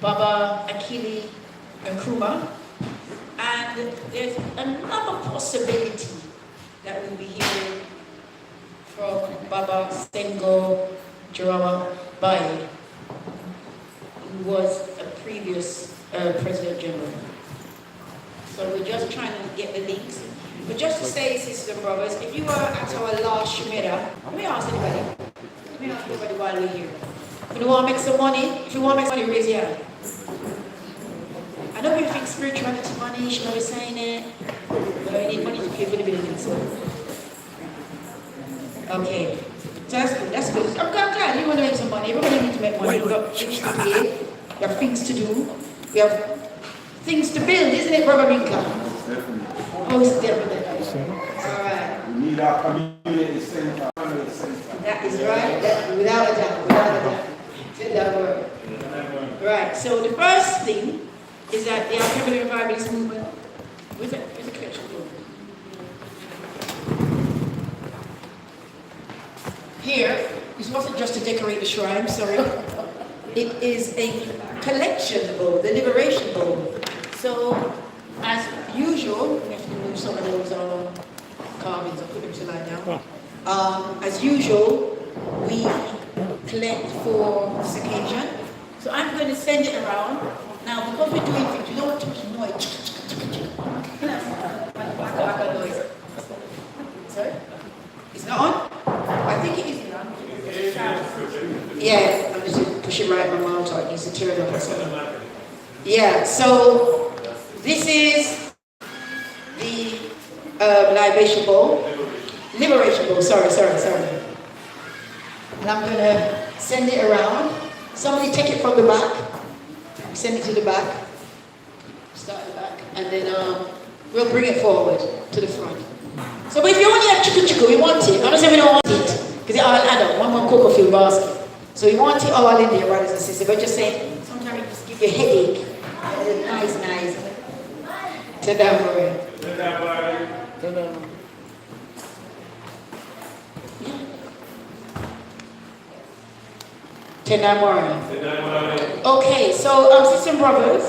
Baba Akili Nkrumah. And there's another possibility that we'll be hearing from Baba Sengo Jarama Baye, who was a previous President General. So we're just trying to get the links. But just to say, sisters and brothers, if you were at our last Shemira, let me ask anybody. Let me ask anybody while we're here. If you want to make some money, raise your hand. I know we think spirituality, money, she never saying it. But I need money to pay for the building, so. Okay. So that's good. I'm glad you want to make some money. Everybody needs to make money. We've got things to pay. We have things to do. We have things to build, isn't it, Brother Minka? Oh, it's definitely. All right. We need our community center. That is right. Without a doubt. Fit that word. Right. So the first thing is that the Alkebu-Lan revivalist movement. Where's the collection going? Here, this wasn't just to decorate the shrine, sorry. It is a collection bowl, the liberation bowl. So, as usual, we have to move some of those carvings and put them to lie down. As usual, we collect for this occasion. So I'm going to send it around. Now, because we're doing things, you don't want too much noise. Noise. Sorry? It's not on? I think it is on. Yeah, I'm just pushing right in my mouth so I can turn it up or something. Yeah, so this is the libation bowl. Liberation bowl, sorry. And I'm going to send it around. Somebody take it from the back. Send it to the back. Start at the back. And then we'll bring it forward to the front. So, but if you only have chiku, you want it. I don't say we don't want it. Because it all add up. One cocoa field basket. So you want it all in there, brothers and sisters. But just say, sometimes it just give you a headache. Nice. To that word. Okay, so sisters and brothers,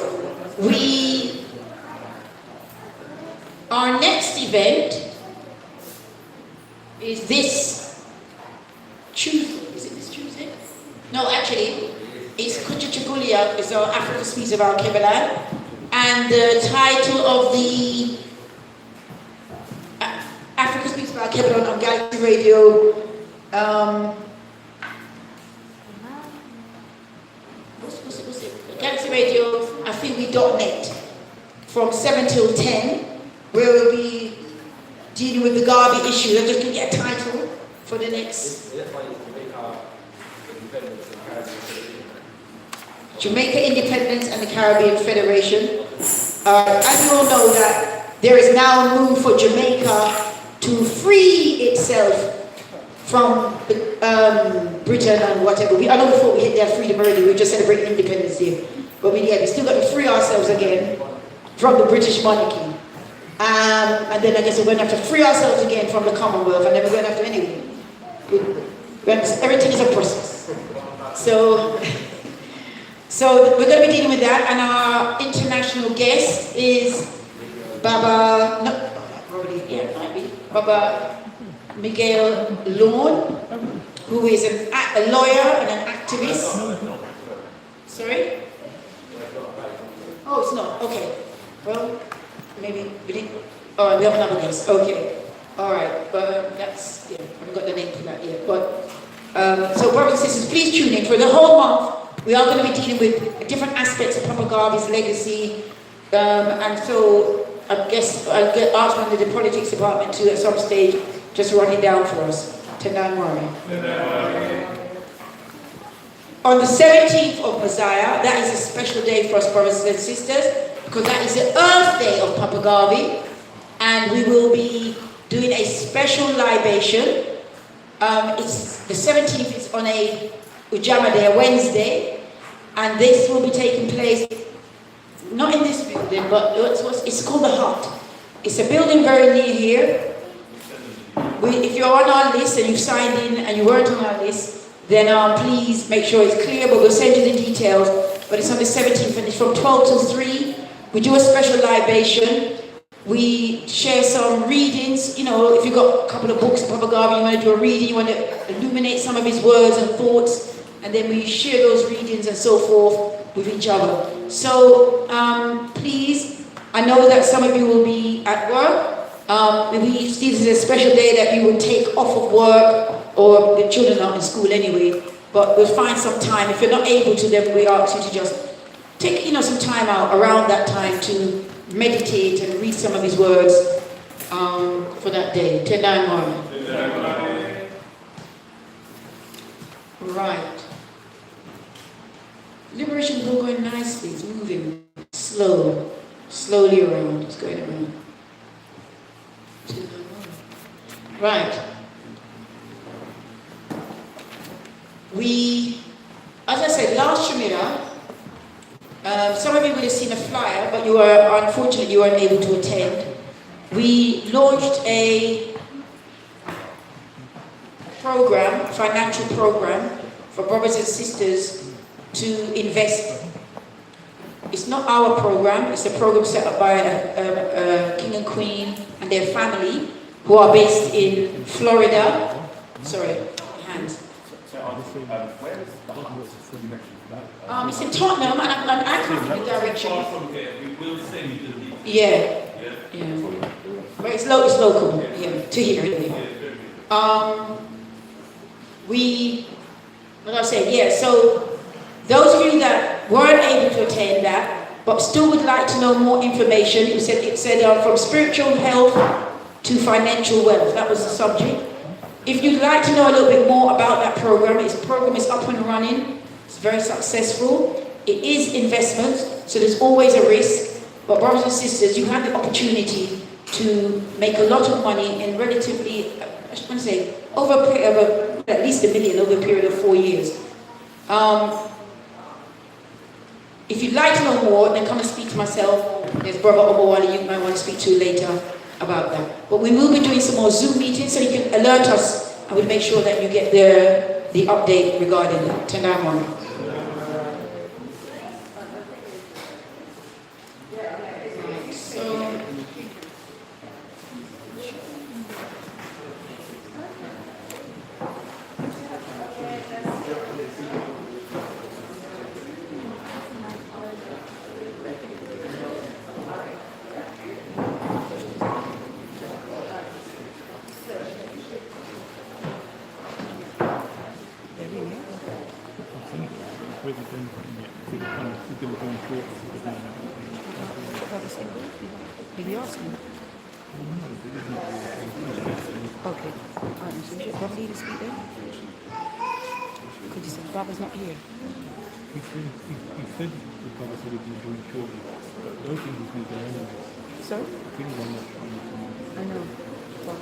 our next event is this Tuesday. Is it this Tuesday? No, actually, it's Kuchichikulia, it's our African Speaks of Alkebu-Lan, and the title of the African Speaks of Alkebu-Lan on Galaxy Radio. What's it? Galaxy Radio, afiwi.net, from 7 till 10, where we'll be dealing with the Garvey issue. I'm just going to get a title for the next. Jamaica Independence and the Caribbean Federation. As you all know, that there is now a move for Jamaica to free itself from Britain and whatever. I know before we hit that freedom already, we just celebrating Independence Day. But we still got to free ourselves again from the British monarchy. And then I guess we're going to have to free ourselves again from the Commonwealth, and then we're going to have to anyway. Everything is a process. So we're going to be dealing with that, and our international guest is Baba Miguel Lone, who is a lawyer and an activist. Sorry? Oh, it's not. Okay. Well, maybe we didn't. Oh, we have another guest. Okay. All right. But that's, I haven't got the name for that yet. But, so brothers and sisters, please tune in. For the whole month, we are going to be dealing with different aspects of Papa Garvey's legacy. And so I guess I'll get asked one of the politics department to, at some stage, just run it down for us. Tonight morning. On the 17th of Mosiah, that is a special day for us, brothers and sisters, because that is the Earth Day of Papa Garvey, and we will be doing a special libation. It's the 17th. It's on a Ujama Day, a Wednesday, and this will be taking place not in this building, but it's called the Hut. It's a building very near here. If you're on our list and you've signed in and you weren't on our list, then please make sure it's clear, but we'll send you the details. But it's on the 17th, and it's from 12 till 3. We do a special libation. We share some readings. You know, if you've got a couple of books, Papa Garvey, you want to do a reading, you want to illuminate some of his words and thoughts, and then we share those readings and so forth with each other. So please, I know that some of you will be at work. Maybe this is a special day that you will take off of work, or the children are in school anyway, but we'll find some time. If you're not able to, then we ask you to just take some time out around that time to meditate and read some of his words for that day. Tendai Mara. Right. Liberation is all going nicely. It's moving slowly around. It's going around. Right. As I said, last Shemira, some of you would have seen a flyer, but unfortunately you weren't able to attend. We launched a program, financial program, for brothers and sisters to invest. It's not our program, it's a program set up by a king and queen and their family who are based in Florida. Sorry, hands. Where is the house? It's in Tottenham, and I can't give the direction. We will send you the details. Yeah. But it's local, to here. So those of you that weren't able to attend that, but still would like to know more information, it said from spiritual health to financial wealth. That was the subject. If you'd like to know a little bit more about that program, its program is up and running. It's very successful. It is investment, so there's always a risk. But brothers and sisters, you have the opportunity to make a lot of money in relatively, over a period of at least $1 million over a period of 4 years. If you'd like to know more, then come and speak to myself. There's Brother Obawale you might want to speak to later about that. But we will be doing some more Zoom meetings, so you can alert us, and we'll make sure that you get the update regarding that. Tendai Mara. Did you ask him? Okay. So you brother need to speak then? Because you said brother's not here. He said the brother said he'd be doing shortly. But I don't think he's going to anyway. Sorry? I think I'm not trying to. I know. Well,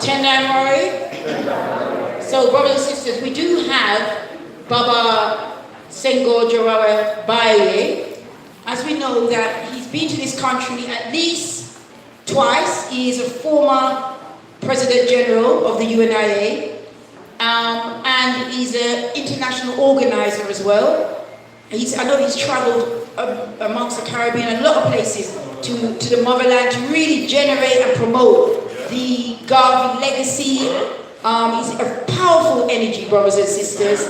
Tendai Mara. So, brothers and sisters, we do have Baba Senghor Jarawa Baye. As we know that he's been to this country at least twice. He is a former President General of the UNIA, and he's an international organizer as well. I know he's traveled amongst the Caribbean and a lot of places to the motherland to really generate and promote the Garvey legacy. He's a powerful energy, brothers and sisters,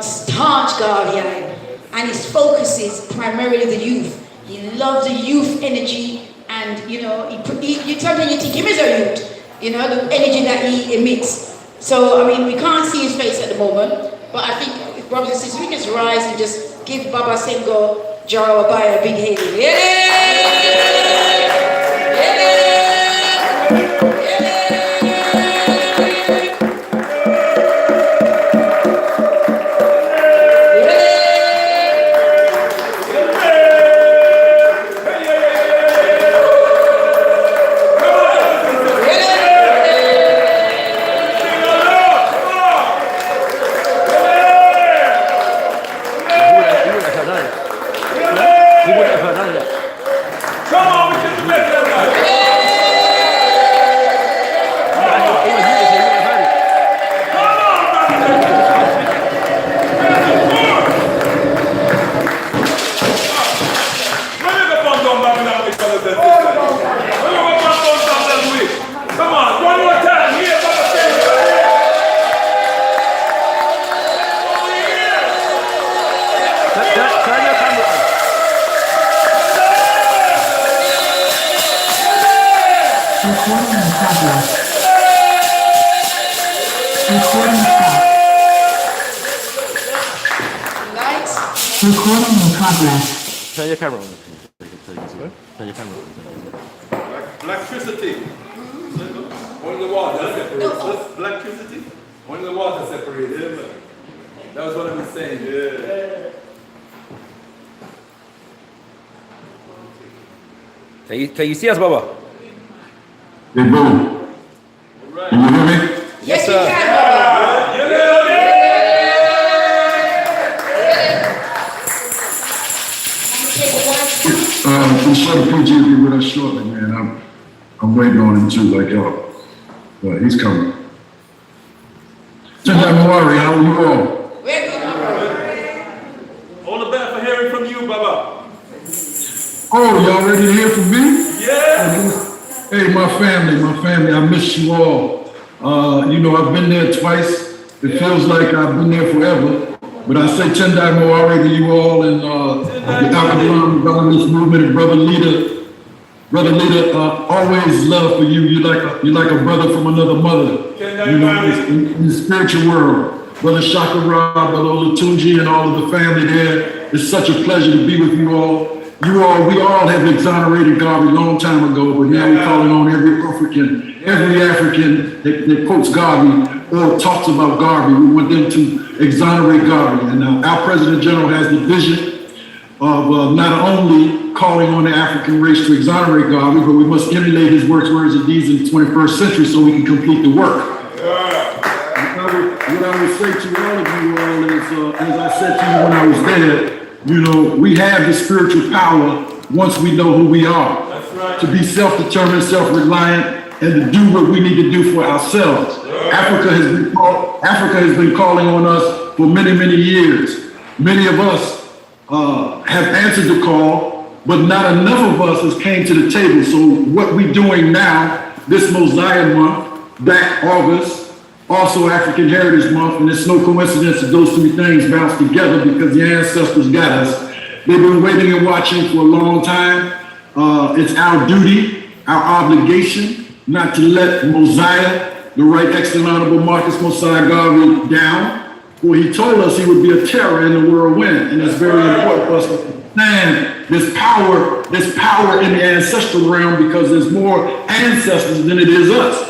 staunch Garveyan, and his focus is primarily the youth. He loves the youth energy, and you know, you sometimes you think him as a youth, you know, the energy that he emits. So, I mean, we can't see his face at the moment, but I think, brothers and sisters, we can just rise and just give Baba Senghor Jarawa Baye a big hand. Yeah! Recording in progress. Turn your camera on. Turn your camera on. Electricity. Only the water separates. Electricity. Only the water separates. That was what I was saying. Yeah. Can you see us, Baba? Hey, bro. Can you hear me? Yes, sir. We can, Baba. I'm sure the PG will be with us shortly, man. I'm waiting on him too, like y'all. But he's coming. Tendai Mawari, how are you all? We're good, my brother. All the better for hearing from you, Baba. Oh, y'all ready to hear from me? Yeah. Hey, my family, I miss you all. You know, I've been there twice. It feels like I've been there forever. But I say Tendai Mawari to you all, and the Alkebu-Lan government's movement, and brother leader, always love for you. You're like a brother from another mother. You know, in the spiritual world. Brother Shaka Ra, Brother Olatunji, and all of the family there. It's such a pleasure to be with you all. We all have exonerated Garvey a long time ago, but now we're calling on every African that quotes Garvey or talks about Garvey. We want them to exonerate Garvey. And our President General has the vision of not only calling on the African race to exonerate Garvey, but we must emulate his works, words, and deeds in the 21st century so we can complete the work. What I would say to all of you all is, as I said to you when I was there, you know, we have the spiritual power once we know who we are. That's right. To be self-determined, self-reliant, and to do what we need to do for ourselves. Africa has been calling on us for many, many years. Many of us have answered the call, but not enough of us has came to the table. So what we're doing now, this Mosiah month, back August, also African Heritage Month, and it's no coincidence that those three things bounce together because the ancestors got us. They've been waiting and watching for a long time. It's our duty, our obligation, not to let Mosiah, the Right Excellent Honorable Marcus Mosiah Garvey, down. For he told us he would be a terror in the whirlwind, and it's very important for us to understand this power in the ancestral realm because there's more ancestors than it is us.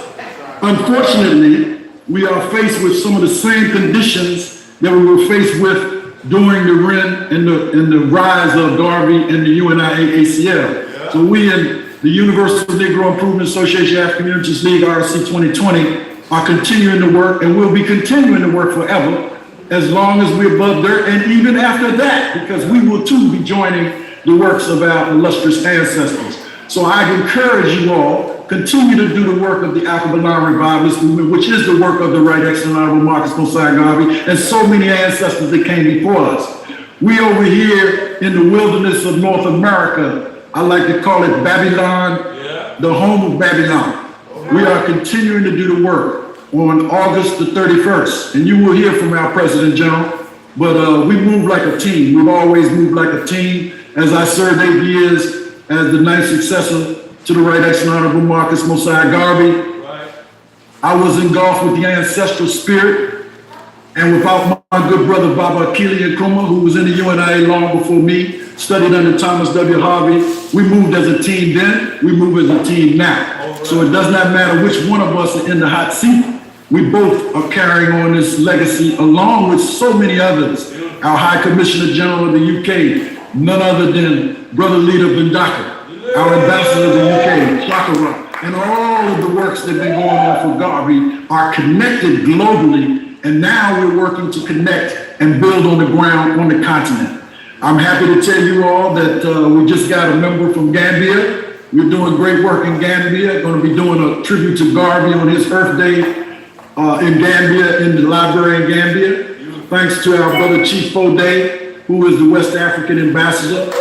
Unfortunately, we are faced with some of the same conditions that we were faced with during the REN and the rise of Garvey and the UNIA ACL. So we in the Universal Negro Improvement Association African Communities League, RC 2020, are continuing to work and will be continuing to work forever as long as we're above dirt and even after that, because we will too be joining the works of our illustrious ancestors. So I encourage you all, continue to do the work of the Alkebu-Lan revivalist movement, which is the work of the Right Excellent Honorable Marcus Mosiah Garvey and so many ancestors that came before us. We over here in the wilderness of North America, I like to call it Babylon, the home of Babylon. We are continuing to do the work on August the 31st, and you will hear from our President General, but we move like a team. We've always moved like a team. As I served 8 years as the ninth successor to the Right Excellent Honorable Marcus Mosiah Garvey, I was engulfed with the ancestral spirit, and without my good brother Baba Akili-Nkrumah, who was in the UNIA long before me, studied under Thomas W. Harvey, we moved as a team then, we move as a team now. So it does not matter which one of us are in the hot seat, we both are carrying on this legacy along with so many others. Our High Commissioner General of the UK, none other than Brother Leader Bindaka, our ambassador to the UK, Chakra, and all of the works that have been going on for Garvey are connected globally, and now we're working to connect and build on the ground on the continent. I'm happy to tell you all that we just got a member from Gambia. We're doing great work in Gambia, going to be doing a tribute to Garvey on his Earth Day in Gambia, in the library in Gambia. Thanks to our brother Chief Fode, who is the West African ambassador of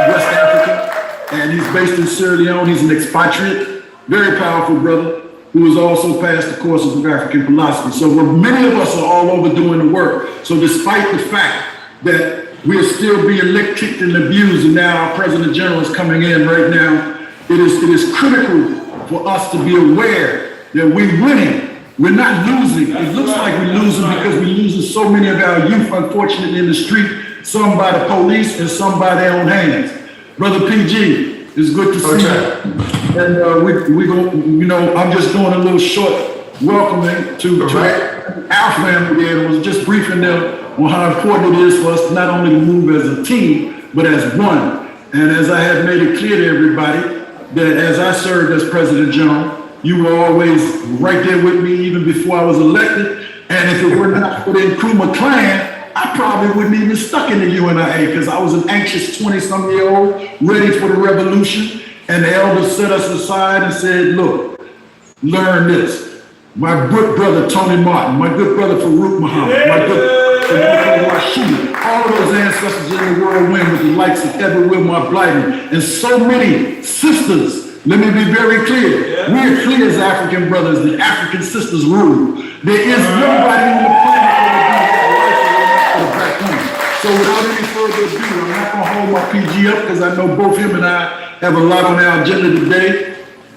West Africa, and he's based in Sierra Leone. He's an expatriate, very powerful brother, who has also passed the courses of African philosophy. So many of us are all over doing the work. So despite the fact that we are still being licked, kicked, and abused, and now our President General is coming in right now, it is critical for us to be aware that we're winning. We're not losing. It looks like we're losing because we're losing so many of our youth, unfortunately, in the street, some by the police and some by their own hands. Brother PG, it's good to see you. And we go, you know, I'm just doing a little short welcoming to our family there. It was just briefing them on how important it is for us not only to move as a team, but as one. And as I have made it clear to everybody, that as I served as President General, you were always right there with me even before I was elected. And if it were not for the Nkrumah clan, I probably wouldn't even stuck in the UNIA because I was an anxious 20-some-year-old ready for the revolution. And the elders set us aside and said, look, learn this. My good brother, Tony Martin, my good brother, Farouk Muhammad, my good brother, Rashid, all of those ancestors in the whirlwind with the likes of Edward Wilmot Blyden, and so many sisters. Let me be very clear. We're clear as African brothers, the African sisters rule. There is nobody on the planet that will do that life for the black woman. So without any further ado, I'm not gonna hold my PG up because I know both him and I have a lot on our agenda today,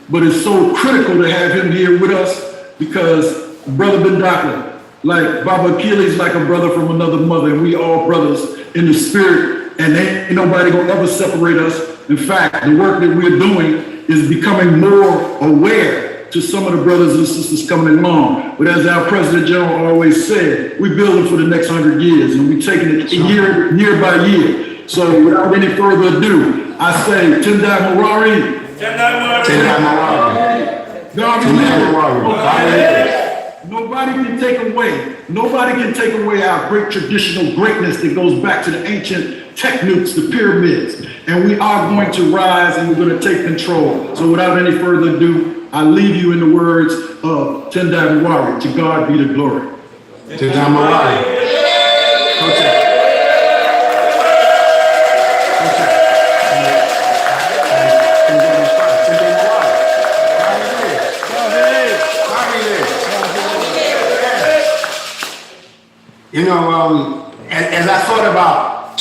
but it's so critical to have him here with us because Brother Bindaka, like Baba Achilles, like a brother from another mother, and we all brothers in the spirit, and ain't nobody gonna ever separate us. In fact, the work that we're doing is becoming more aware to some of the brothers and sisters coming along. But as our President General always said, we're building for the next 100 years, and we're taking it year by year. So without any further ado, I say, Tendai Mawari. Tendai Mawari. Nobody can take away our great traditional greatness that goes back to the ancient techniques, the pyramids. And we are going to rise and we're going to take control. So without any further ado, I leave you in the words of Tendai Mawari. To God be the glory. Tendai Mawari. You know, as I thought about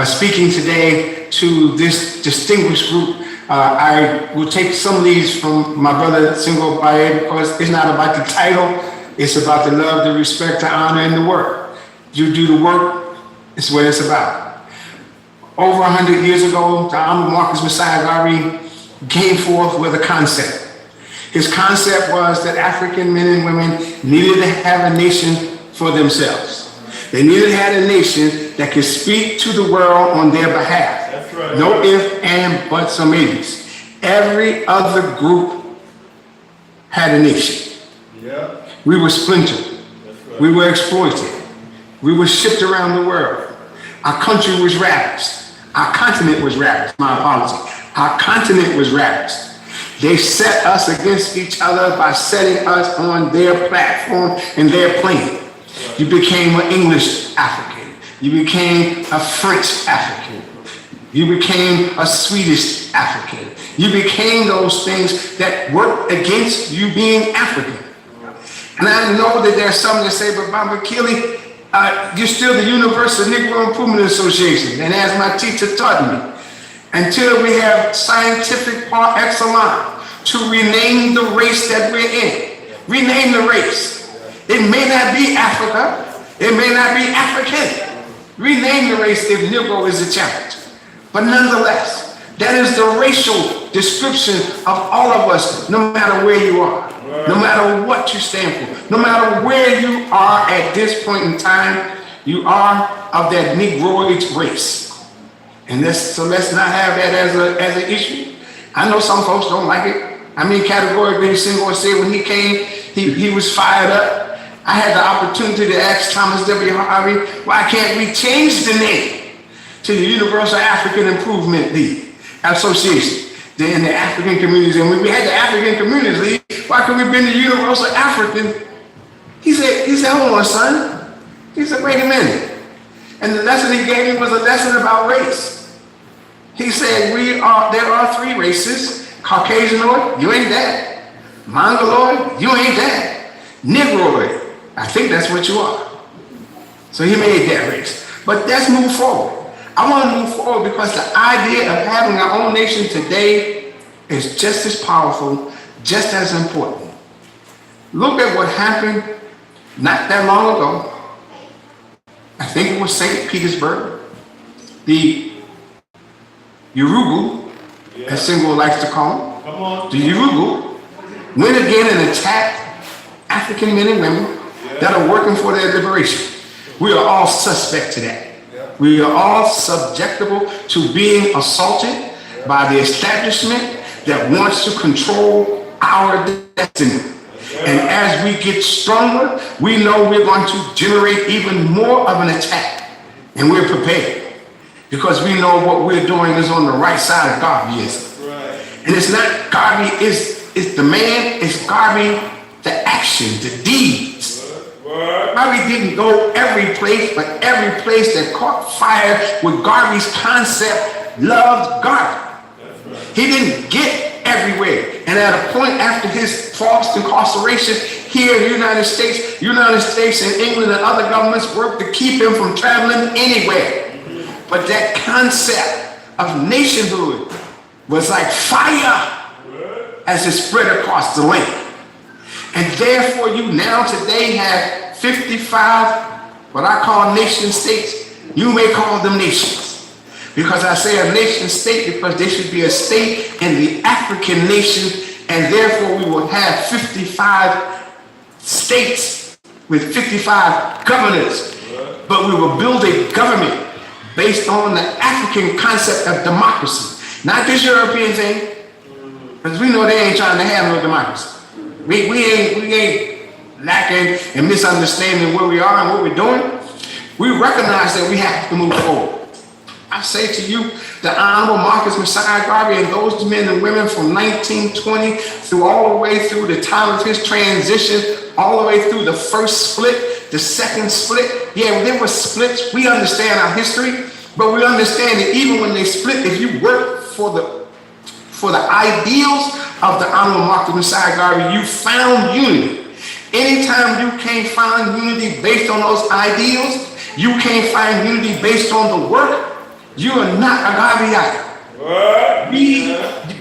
speaking today to this distinguished group, I will take some of these from my brother Singo Baye because it's not about the title, it's about the love, the respect, the honor, and the work. You do the work, it's what it's about. Over 100 years ago, the Honorable Marcus Mosiah Garvey came forth with a concept. His concept was that African men and women needed to have a nation for themselves. They needed to have a nation that could speak to the world on their behalf. That's right. No ifs, and buts, or maybes. Every other group had a nation. Yeah. We were splintered. We were exploited. We were shipped around the world. Our country was ravaged. Our continent was ravaged. My apology. Our continent was ravaged. They set us against each other by setting us on their platform and their plane. You became an English African. You became a French African. You became a Swedish African. You became those things that worked against you being African. And I know that there's some that say, but Baba Kili, you're still the Universal Negro Improvement Association. And as my teacher taught me, until we have scientific par excellence to rename the race that we're in, rename the race. It may not be Africa. It may not be African. Rename the race if Negro is a challenge. But nonetheless, that is the racial description of all of us, no matter where you are, no matter what you stand for, no matter where you are at this point in time, you are of that Negroid race. And so let's not have that as an issue. I know some folks don't like it. I mean, categorically, Senghor said when he came, he was fired up. I had the opportunity to ask Thomas W. Harvey, why can't we change the name to the Universal African Improvement League Association in the African communities? And when we had the African Communities League, why couldn't we be the Universal African? He said, hold on, son. He said, wait a minute. And the lesson he gave me was a lesson about race. He said, there are three races. Caucasianoid, you ain't that. Mongoloid, you ain't that. Negroid, I think that's what you are. So he made that race. But let's move forward. I want to move forward because the idea of having our own nation today is just as powerful, just as important. Look at what happened not that long ago. I think it was St. Petersburg. The Urugu, as Senghor likes to call them, the Urugu went again and attacked African men and women that are working for their liberation. We are all suspect to that. We are all subjectable to being assaulted by the establishment that wants to control our destiny. And as we get stronger, we know we're going to generate even more of an attack. And we're prepared because we know what we're doing is on the right side of Garveyism. And it's not Garvey, it's the man, it's Garvey, the action, the deeds. Garvey didn't go every place, but every place that caught fire with Garvey's concept loved Garvey. He didn't get everywhere. And at a point after his forced incarceration here in the United States and England and other governments worked to keep him from traveling anywhere. But that concept of nationhood was like fire as it spread across the land. And therefore you now today have 55, what I call nation states. You may call them nations. Because I say a nation state because they should be a state in the African nation, and therefore we will have 55 states with 55 governors. But we will build a government based on the African concept of democracy. Not this European thing, because we know they ain't trying to have no democracy. We ain't lacking and misunderstanding where we are and what we're doing. We recognize that we have to move forward. I say to you, the Honorable Marcus Mosiah Garvey and those men and women from 1920 through all the way through the time of his transition, all the way through the first split, the second split. Yeah, there were splits. We understand our history, but we understand that even when they split, if you work for the ideals of the Honorable Marcus Mosiah Garvey, you found unity. Anytime you can't find unity based on those ideals, you can't find unity based on the work, you are not a Garveyite.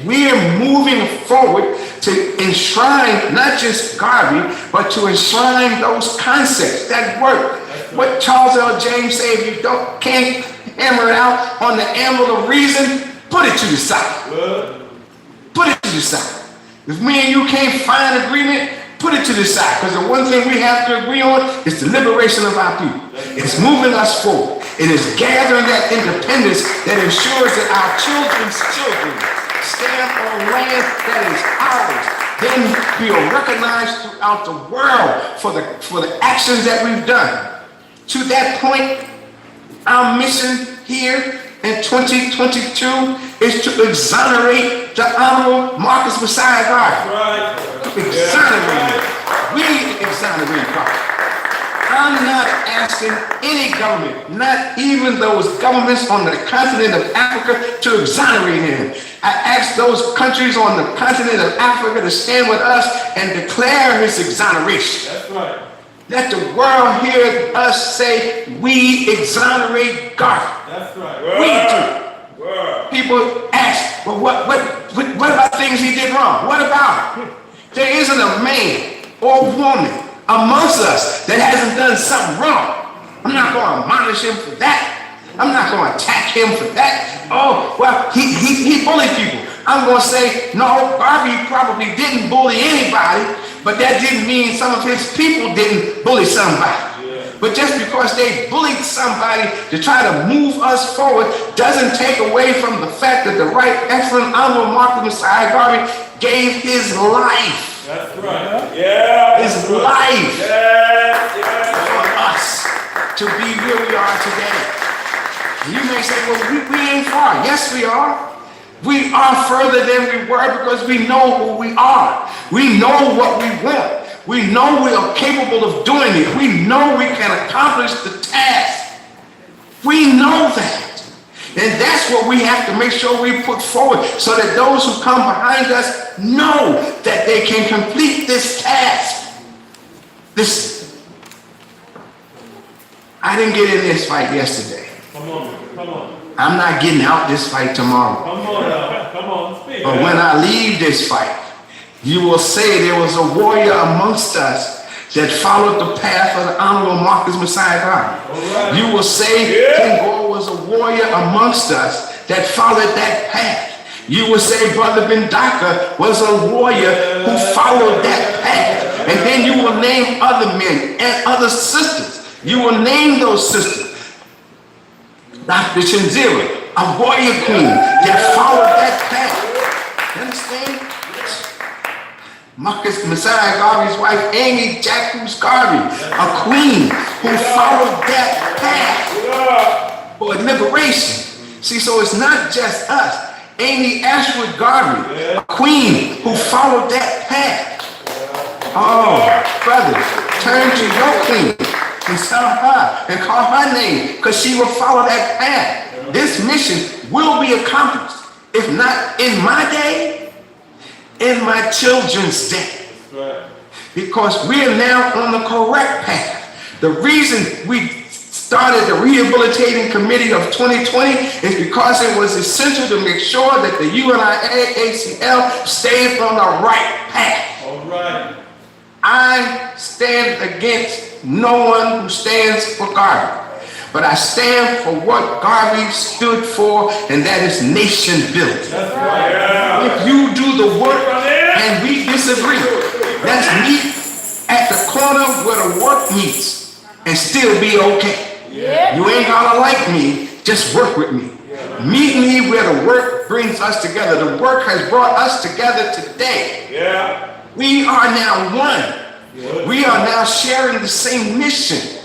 We are moving forward to enshrine not just Garvey, but to enshrine those concepts that work. What Charles L. James said, if you can't hammer it out on the anvil of reason, put it to the side. Put it to the side. If me and you can't find agreement, put it to the side. Because the one thing we have to agree on is the liberation of our people. It's moving us forward. It is gathering that independence that ensures that our children's children stand on land that is ours. then we are recognized throughout the world for the actions that we've done. To that point, our mission here in 2022 is to exonerate the Honorable Marcus Mosiah Garvey. Exonerate. We exonerate Garvey. I'm not asking any government, not even those governments on the continent of Africa, to exonerate him. I ask those countries on the continent of Africa to stand with us and declare his exoneration. That's right. Let the world hear us say, we exonerate Garvey. That's right. We do. People ask, well, what about things he did wrong? What about him? There isn't a man or woman amongst us that hasn't done something wrong. I'm not going to admonish him for that. I'm not going to attack him for that. Oh, well, he bullied people. I'm going to say, no, Garvey probably didn't bully anybody, but that didn't mean some of his people didn't bully somebody. But just because they bullied somebody to try to move us forward doesn't take away from the fact that the Right Excellent Honorable Marcus Mosiah Garvey gave his life. That's right. Yeah. His life Yeah. for us to be where we are today. You may say, well, we ain't far. Yes, we are. We are further than we were because we know who we are. We know what we want. We know we are capable of doing it. We know we can accomplish the task. We know that. And that's what we have to make sure we put forward so that those who come behind us know that they can complete this task. I didn't get in this fight yesterday. Come on. I'm not getting out this fight tomorrow. Come on, speak. But when I leave this fight, you will say there was a warrior amongst us that followed the path of the Honorable Marcus Mosiah Garvey. You will say King Gore was a warrior amongst us that followed that path. You will say Brother Bendaka was a warrior who followed that path. And then you will name other men and other sisters. You will name those sisters. Dr. Chinzira, a warrior queen that followed that path. You understand? Marcus Mosiah Garvey's wife, Amy Jacques Garvey, a queen who followed that path for liberation. See, so it's not just us. Amy Ashwood Garvey, a queen who followed that path. Oh, brothers, turn to your queen and tell her and call her name because she will follow that path. This mission will be accomplished, if not in my day, in my children's day. Because we are now on the correct path. The reason we started the Rehabilitating Committee of 2020 is because it was essential to make sure that the UNIACL stayed on the right path. All right. I stand against no one who stands for Garvey, but I stand for what Garvey stood for, and that is nation building. That's right. Yeah. If you do the work and we disagree, let's meet at the corner where the work meets and still be okay. Yeah. You ain't gotta like me, just work with me. Yeah. Meet me where the work brings us together. The work has brought us together today. Yeah. We are now one. We are now sharing the same mission.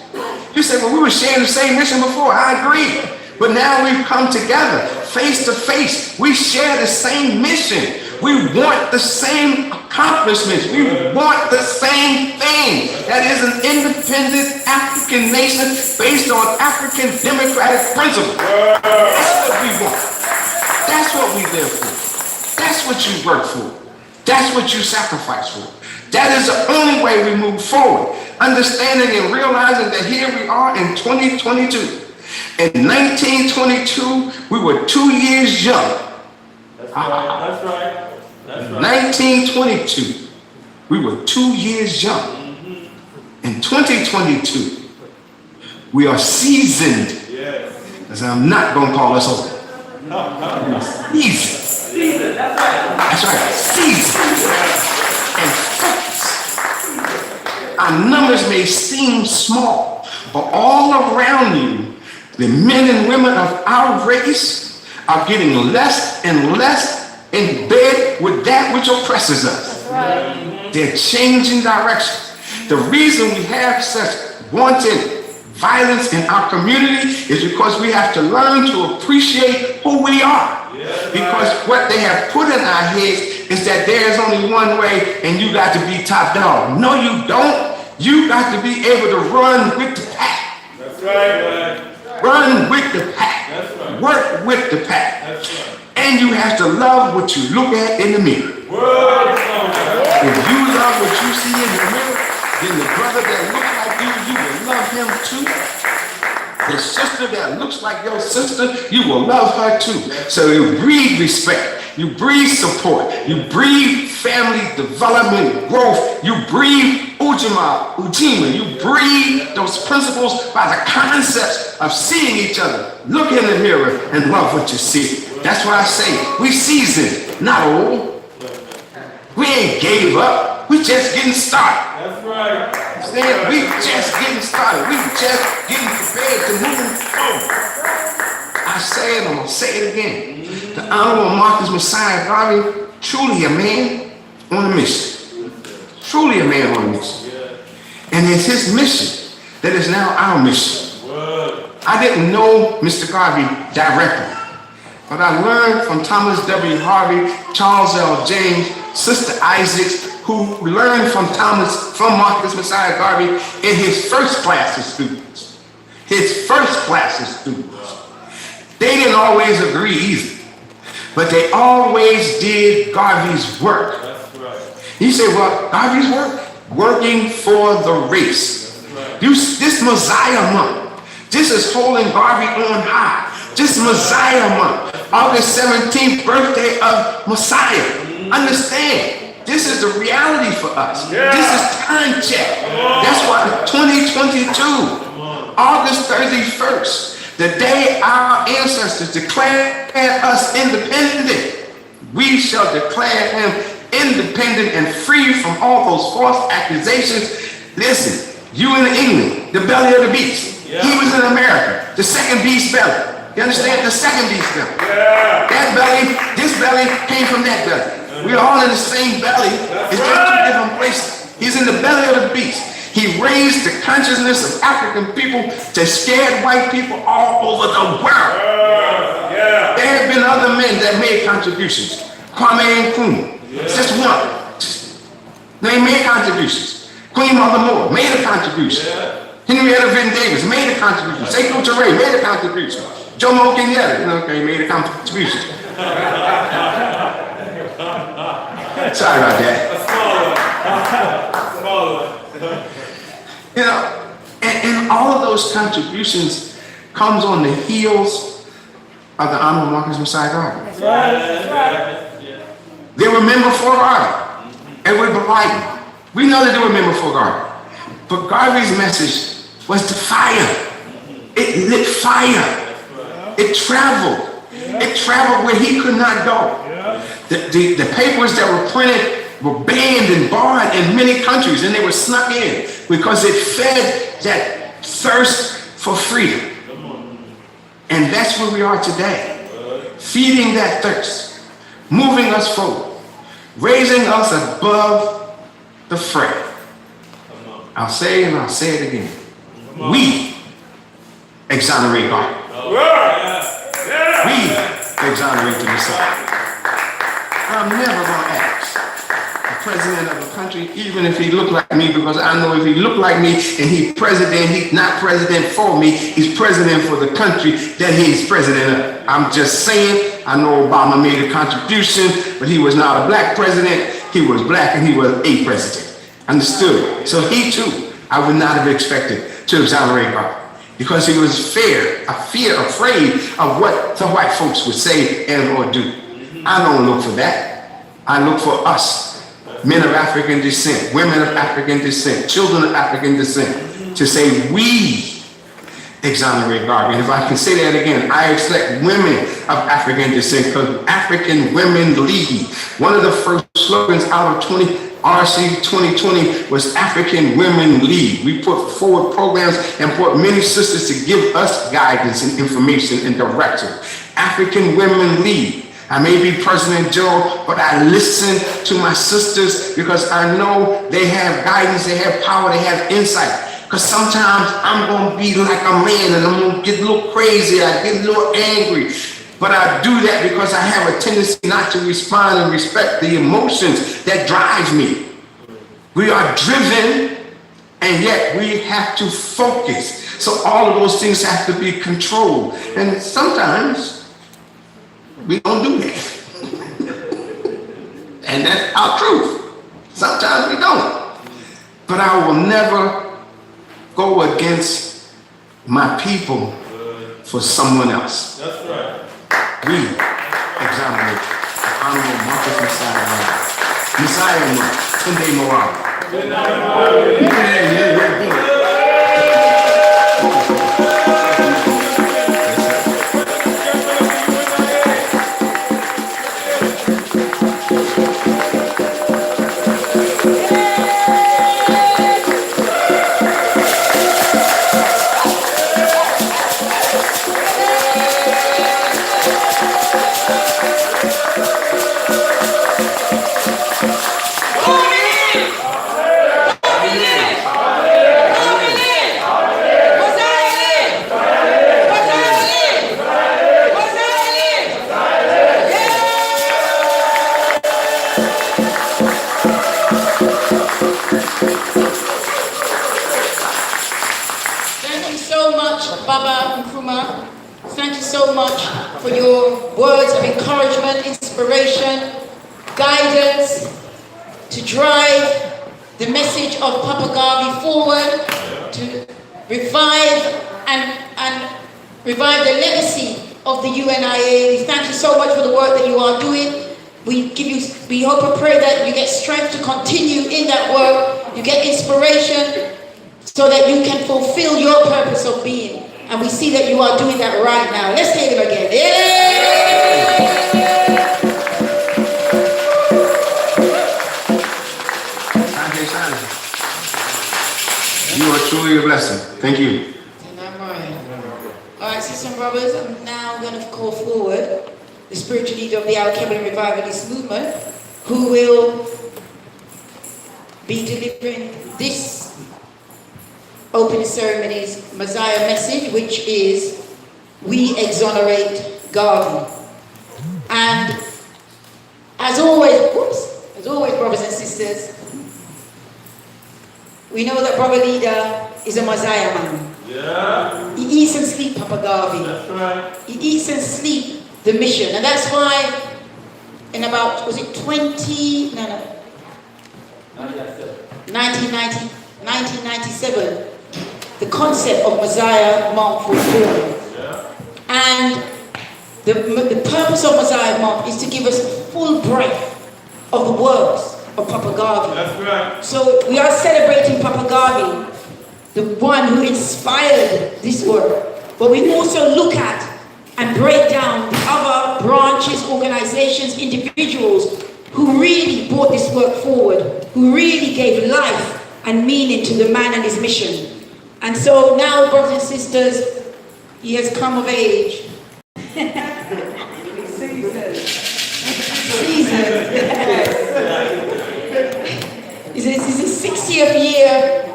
You say, well, we were sharing the same mission before. I agree. But now we've come together, face to face. We share the same mission. We want the same accomplishments. We want the same thing. That is an independent African nation based on African democratic principles. That's what we want. That's what we live for. That's what you work for. That's what you sacrifice for. That is the only way we move forward. Understanding and realizing that here we are in 2022. In 1922, we were 2 years young. That's right. 1922, we were 2 years young. In 2022, we are seasoned. Yes. As I'm not going to call us old. Seasoned. That's right, seasoned. And focused. Our numbers may seem small, but all around you, the men and women of our race are getting less and less in bed with that which oppresses us. They're changing direction. The reason we have such wanton violence in our community is because we have to learn to appreciate who we are. Because what they have put in our heads is that there is only one way and you got to be top dog. No, you don't. You got to be able to run with the pack. That's right. Run with the pack. That's right. Work with the pack. That's right. And you have to love what you look at in the mirror. If you love what you see in the mirror, then the brother that looks like you will love him too. The sister that looks like your sister, you will love her too. So you breed respect, you breed support, you breed family development, growth, you breed ujima, you breed those principles by the concepts of seeing each other. Look in the mirror and love what you see. That's why I say we seasoned, not old. We ain't gave up. We just getting started. That's right. We just getting started. We just getting prepared to move forward. I say it, I'm gonna say it again. The Honorable Marcus Mosiah Garvey, truly a man on a mission. Truly a man on a mission. And it's his mission that is now our mission. I didn't know Mr. Garvey directly, but I learned from Thomas W. Harvey, Charles L. James, Sister Isaacs, who learned from Marcus Mosiah Garvey in his first class of students. His first class of students. They didn't always agree either, but they always did Garvey's work. That's right. You say, well, Garvey's work? Working for the race. Right. This Mosiah month, this is holding Garvey on high. This Mosiah month, August 17th, birthday of Mosiah. Understand, this is the reality for us. Yeah. This is time check. That's why 2022, August 31st, the day our ancestors declared us independent, we shall declare him independent and free from all those false accusations. Listen, you in England, the belly of the beast. Yeah. He was in America, the second beast belly. You understand? The second beast belly. Yeah. That belly, this belly came from that belly. We're all in the same belly. It's just two different places. He's in the belly of the beast. He raised the consciousness of African people to scared white people all over the world. Yeah. There have been other men that made contributions. Kwame Nkrumah, just one. They made contributions. Queen Mother Moore made a contribution. Henrietta Vin Davis made a contribution. Sekou Touré made a contribution. Jomo Kenyatta, made a contribution. Sorry about that. You know, and all of those contributions comes on the heels of the Honorable Marcus Mosiah Garvey. They were member for Garvey. Edward Blyden. We know that they were member for Garvey. But Garvey's message was the fire. It lit fire. It traveled. It traveled where he could not go. The papers that were printed were banned and barred in many countries, and they were snuck in because it fed that thirst for freedom. And that's where we are today, feeding that thirst, moving us forward, raising us above the fray. I'll say and I'll say it again. We exonerate God. We exonerate the Messiah. I'm never going to ask the president of a country, even if he looked like me, because I know if he looked like me and he's president, he's not president for me, he's president for the country that he's president of. I'm just saying, I know Obama made a contribution, but he was not a black president. He was black and he was a president. Understood? So he too, I would not have expected to exonerate Garvey because he was afraid of what the white folks would say and or do. I don't look for that. I look for us, men of African descent, women of African descent, children of African descent, to say we exonerate Garvey. And if I can say that again, I expect women of African descent because African women lead. One of the first slogans out of RC 2020 was African Women Lead. We put forward programs and brought many sisters to give us guidance and information and direction. African Women Lead. I may be President Joe, but I listen to my sisters because I know they have guidance, they have power, they have insight. Because sometimes I'm going to be like a man and I'm going to get a little crazy, I get a little angry. But I do that because I have a tendency not to respond and respect the emotions that drive me. We are driven, and yet we have to focus. So all of those things have to be controlled. And sometimes we don't do that. And that's our truth. Sometimes we don't. But I will never go against my people for someone else. That's right. We examine the Honorable Marcus Mosiah Tunde Moran. Thank you so much for your words of encouragement, inspiration, guidance to drive the message of Papa Garvey forward, to revive and revive the legacy of the UNIA. We thank you so much for the work that you are doing. We hope and pray that you get strength to continue in that work, you get inspiration so that you can fulfill your purpose of being. And we see that you are doing that right now. Let's hear him again. You are truly a blessing. Thank you. All right, sisters and brothers, I'm now going to call forward the spiritual leader of the Alkebu-Lan revivalist movement, who will be delivering this opening ceremony's Mosiah message, which is, we exonerate Garvey. And as always, brothers and sisters, we know that Brother Leader is a Mosiah man. Yeah. He eats and sleeps Papa Garvey. That's right. He eats and sleeps the mission. And that's why in about, was it 1997, the concept of Mosiah Month was born. Yeah. And the purpose of Mosiah Month is to give us a full breadth of the works of Papa Garvey. That's right. So we are celebrating Papa Garvey, the one who inspired this work. But we also look at and break down the other branches, organizations, individuals who really brought this work forward, who really gave life and meaning to the man and his mission. And so now, brothers and sisters, he has come of age. This is his 60th year.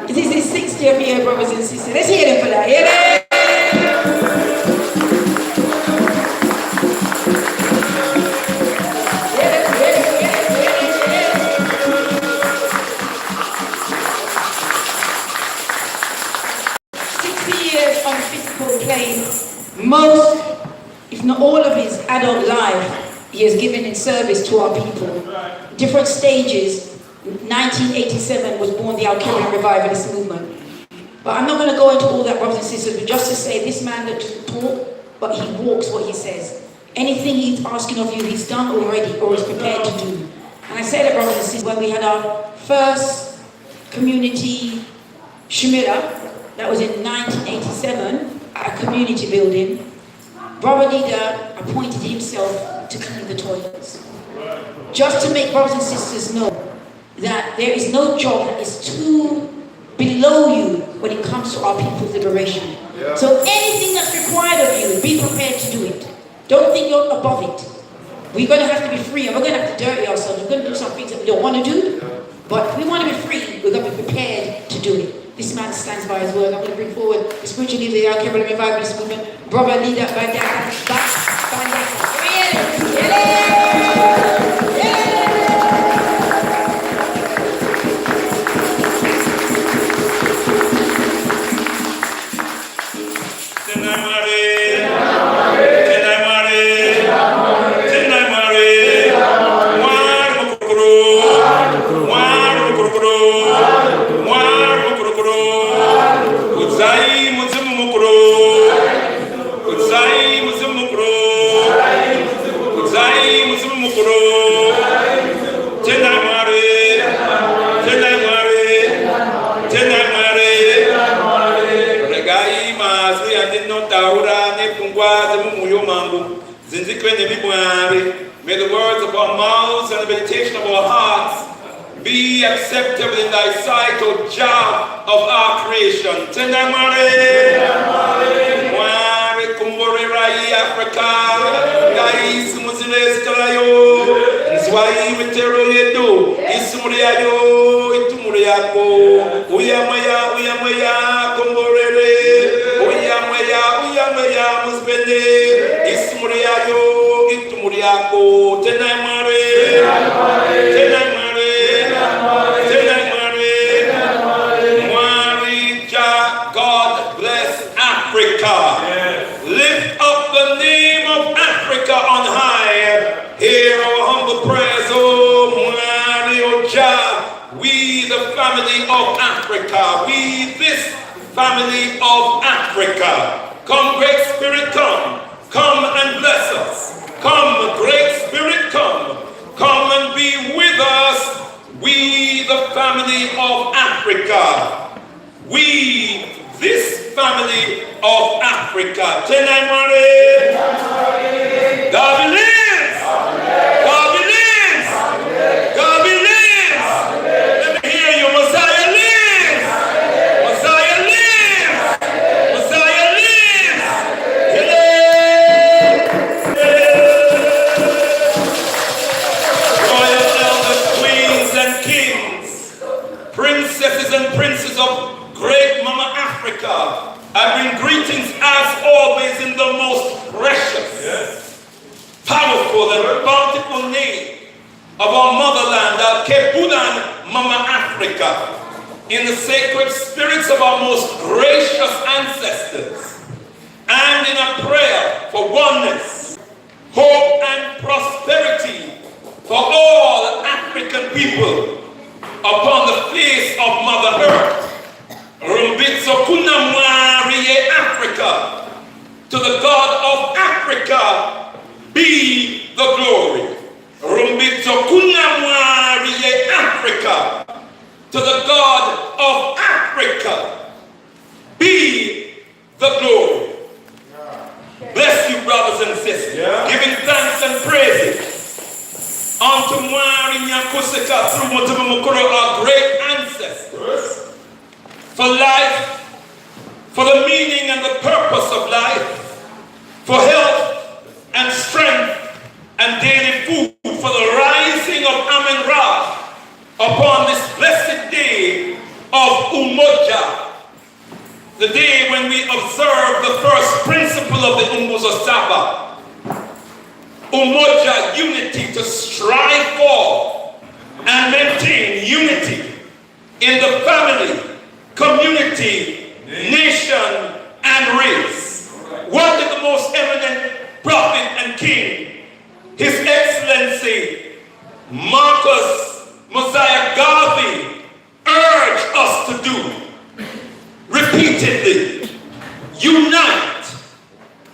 This is his 60th year, brothers and sisters. Let's hear them for that. Hear them? 60 years on physical plane. Most, if not all of his adult life, he has given in service to our people. Different stages. 1987 was born the Alkebu-Lan revivalist movement. But I'm not going to go into all that, brothers and sisters, but just to say this man that doesn't talk, but he walks what he says. Anything he's asking of you, he's done already or is prepared to do. And I say that, brothers and sisters, when we had our first community Shemitah, that was in 1987, at a community building, Brother Leader appointed himself to clean the toilets. Just to make brothers and sisters know that there is no job that is too below you when it comes to our people's liberation. So anything that's required of you, be prepared to do it. Don't think you're above it. We're going to have to be free, and we're going to have to dirty ourselves. We're going to do some things that we don't want to do, but we want to be free. We're going to be prepared to do it. This man stands by his word. I'm going to bring forward the spiritual leader, the Alkebu-Lan revivalist movement, brother leader, by May the words of our mouths and the meditation of our hearts be acceptable in thy sight, O Jah of our creation. Africa, guys, Muslims, Kalayo, Swahili, Metero, Yedo, Ismuriayo, Itumuriako, Uyamaya, Komborere, Uyamaya, Musbende, Ismuriayo, Itumuriako, Tenamare, God bless Africa. Lift up the name of Africa on high. Hear our humble prayers, oh Mario Jah. We, the family of Africa, we, this family of Africa. Come, Great Spirit, come. Come and bless us. Come, Great Spirit, come. Come and be with us. We, the family of Africa. We, this family of Africa. Tenamare. God lives. God lives. God lives. Let me hear you. Mosiah lives. Mosiah lives. Mosiah lives. Royal elders, queens and kings, princesses and princes of great Mama Africa, I bring greetings as always in the most precious, powerful and bountiful name of our motherland, Alkebu-Lan, Mama Africa, in the sacred spirits of our most gracious ancestors, and in a prayer for oneness, hope and prosperity for all African people upon the face of Mother Earth. Rumbitso Kunamwariye Africa, to the God of Africa be the glory. Rumbitso Kunamwariye Africa, to the God of Africa be the glory. Bless you, brothers and sisters, giving thanks and praises unto Mwari Nyakusika through Mutumukuro, our great ancestors, for life, for the meaning and the purpose of life, for health and strength and daily food, for the rising of Amen-Ra upon this blessed day of Umoja, the day when we observe the first principle of the Umbuzo Saba. Umoja, unity, to strive for and maintain unity in the family, community, nation, and race. What did the most eminent prophet and king, His Excellency Marcus Mosiah Garvey, urge us to do? Repeatedly, unite,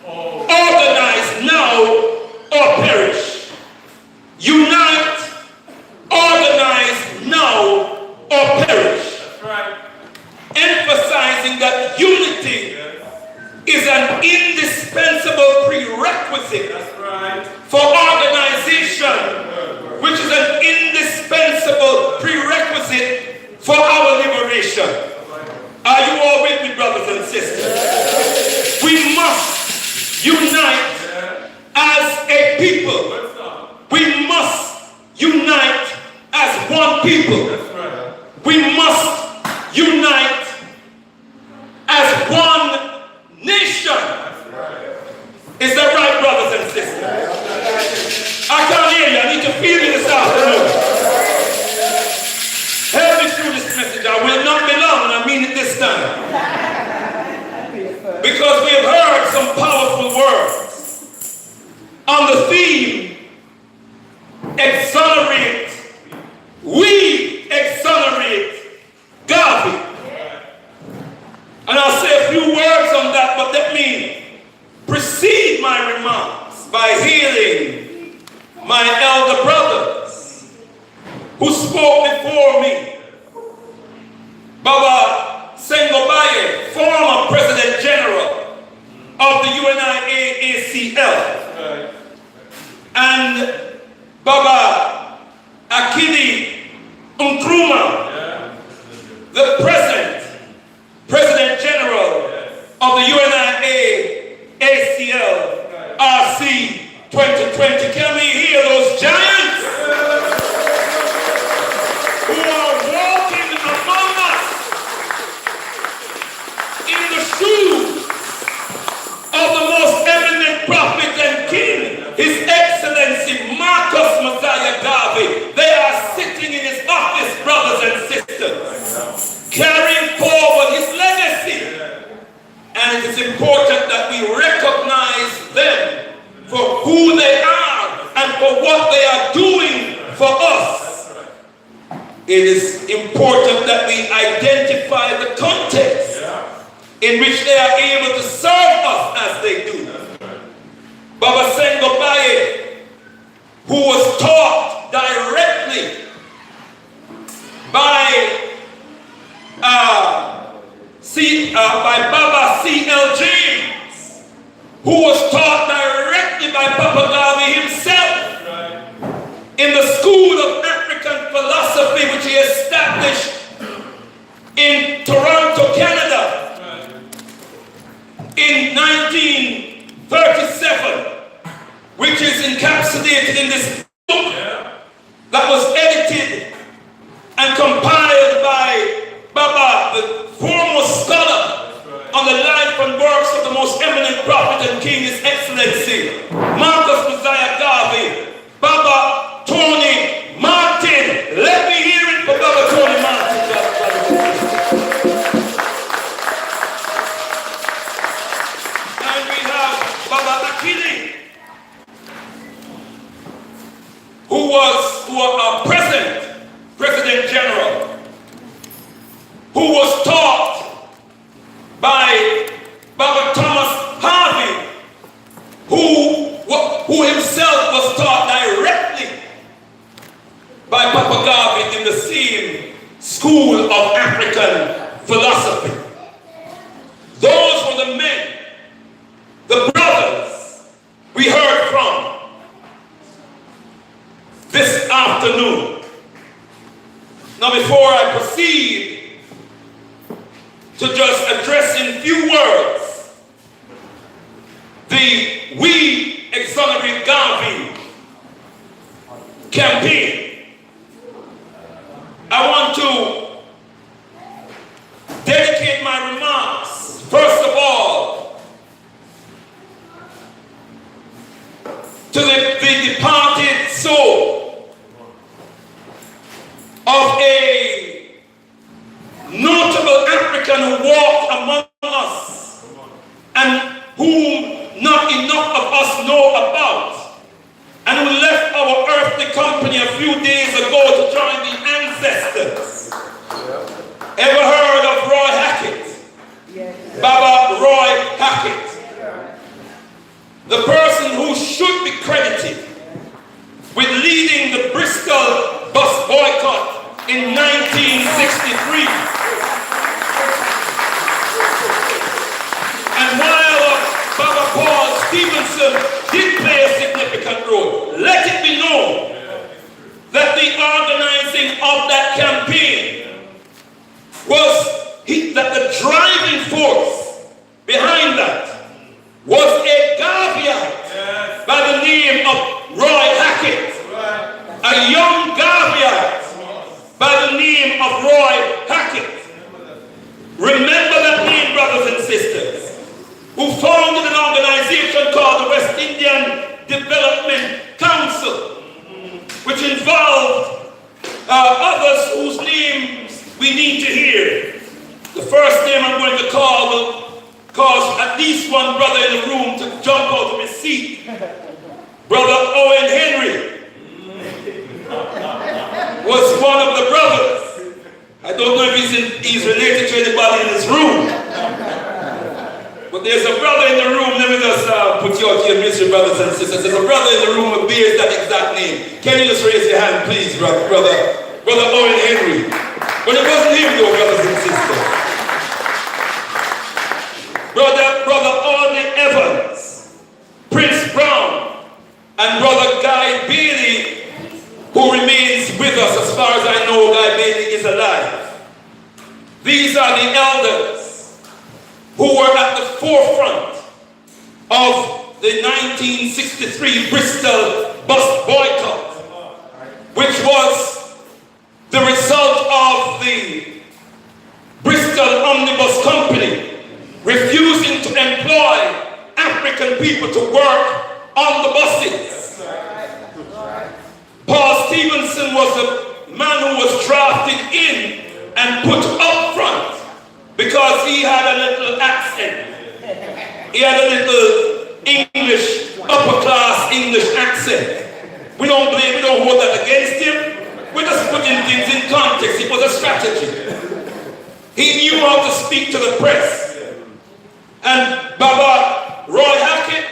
organize now or perish. Unite, organize now or perish. That's right. Emphasizing that unity is an indispensable prerequisite for organization, which is an indispensable prerequisite for our liberation. Are you all with me, brothers and sisters? remarks by hailing my elder brothers who spoke before me. Baba Sengobaye, former President General of the UNIACL, and Baba Alkebu-Lan, the President General of the UNIACL RC 2020. Can we hear those giants who are walking among us in the shoes of the most eminent prophet and king, His Excellency Marcus Mosiah Garvey? They are sitting in his office, brothers and sisters, carrying forward his legacy. And it is important that we recognize them for who they are and for what they are doing for us. It is important that we identify the context in which they are able to serve us as they do. Baba Sengobaye, who was taught directly by Baba C.L. James, who was taught directly by Papa Garvey himself in the School of African Philosophy, which he established in Toronto, Canada in 1937, which is encapsulated in this book that was edited and compiled by Baba, the foremost scholar on the life and works of the most eminent prophet and king, His Excellency Marcus Mosiah Garvey. Baba Tony Martin. Let me hear it for Baba Tony Martin. And we have Baba Akili, who was our President General, who was taught by Baba Thomas Harvey, who himself was taught directly by Papa Garvey in the same School of African Philosophy. Those were the men, the brothers we heard from this afternoon. Now, before I proceed to just address in few words the We Exonerate Garvey campaign, I want to dedicate my remarks, first of all, to the departed soul of a notable African who walked among us and whom not enough of us know about, and who left our earthly company a few days ago to join the ancestors. Ever heard of Roy Hackett? Yes. Baba Roy Hackett. The person who should be credited with leading the Bristol bus boycott in 1963. And while Baba Paul Stevenson did play a significant role, let it be known that the organizing of that campaign was that the driving force behind that was a Garveyite by the name of Roy Hackett, a young Garveyite by the name of Roy Hackett. Remember that name, brothers and sisters, who founded an organization called the West Indian Development Council, which involved others whose names we need to hear. The first name I'm going to call will cause at least one brother in the room to jump out of his seat. Brother Owen Henry was one of the brothers. I don't know if he's related to anybody in this room. But there's a brother in the room, let me just put you out here, misery, brothers and sisters. There's a brother in the room who bears that exact name. Can you just raise your hand, please, brother Owen Henry? But it wasn't him, though, brothers and sisters. Brother Audley Evans, Prince Brown, and Brother Guy Bailey, who remains with us as far as I know. Guy Bailey is alive. These are the elders who were at the forefront of the 1963 Bristol bus boycott, which was the result of the Bristol Omnibus Company refusing to employ African people to work on the buses. Paul Stevenson was a man who was drafted in and put up front because he had a little accent. He had a little English, upper class English accent. We don't hold that against him. We're just putting things in context. It was a strategy. He knew how to speak to the press. And Baba Roy Hackett,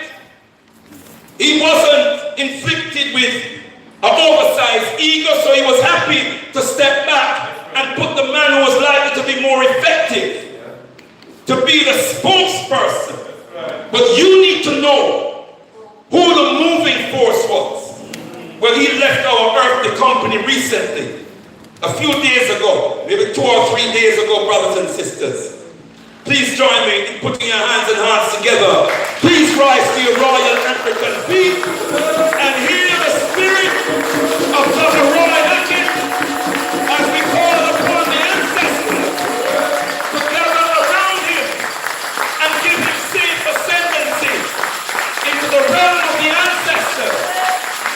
he wasn't inflicted with an oversized ego, so he was happy to step back and put the man who was likely to be more effective to be the spokesperson. But you need to know who the moving force was. Well, he left our earthly company recently, a few days ago, maybe 2 or 3 days ago, brothers and sisters. Please join me in putting your hands and hearts together. Please rise to your royal African feet and hear the spirit of Dr. Roy Hackett as we call upon the ancestors to gather around him and give him safe ascendancy into the realm of the ancestors.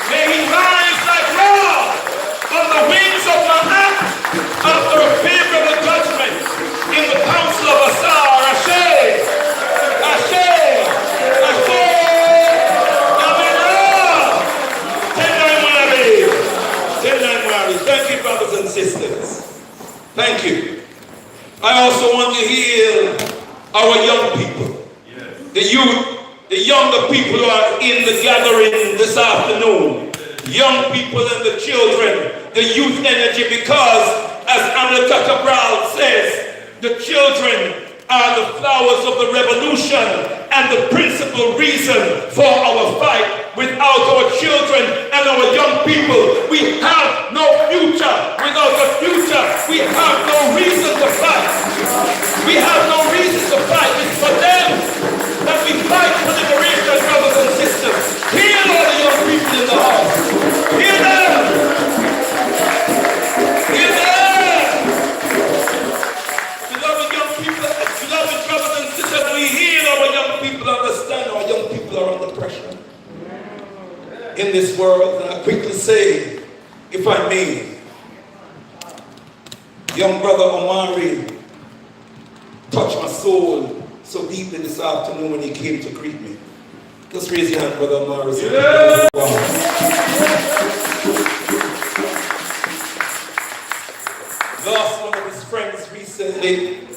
May he rise like Ra on the wings of Ma'at after a favorable judgment in the council of Asar. Ashe! Ashe! Ashe! Yamena! Tendai Mari. Thank you, brothers and sisters. Thank you. I also want to heal our young people. The youth, the younger people who are in the gathering this afternoon. Young people and the children, the youth energy, because as Amilcar Cabral says, the children are the flowers of the revolution and the principal reason for our fight. Without our children and our young people, we have no future. Without a future, we have no reason to fight. We have no reason to fight. It's for them that we fight for liberation, brothers and sisters. Hear all the young people in the house. Hear them. Hear them. Beloved young people, beloved brothers and sisters, we hear our young people, understand our young people are under pressure in this world. And I quickly say, if I may, young brother Omari touched my soul so deeply this afternoon when he came to greet me. Just raise your hand, brother Omari. Yeah. Lost one of his friends recently.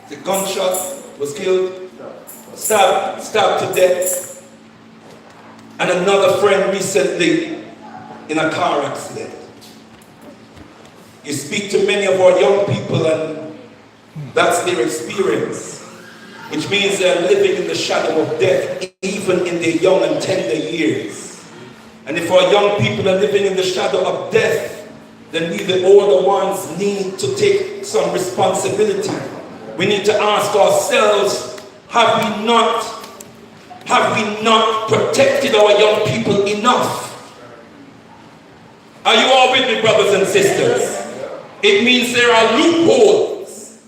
The gunshot, was killed, stabbed to death. And another friend recently in a car accident. You speak to many of our young people and that's their experience, which means they're living in the shadow of death even in their young and tender years. And if our young people are living in the shadow of death, then we, the older ones, need to take some responsibility. We need to ask ourselves, have we not protected our young people enough? Are you all with me, brothers and sisters? It means there are loopholes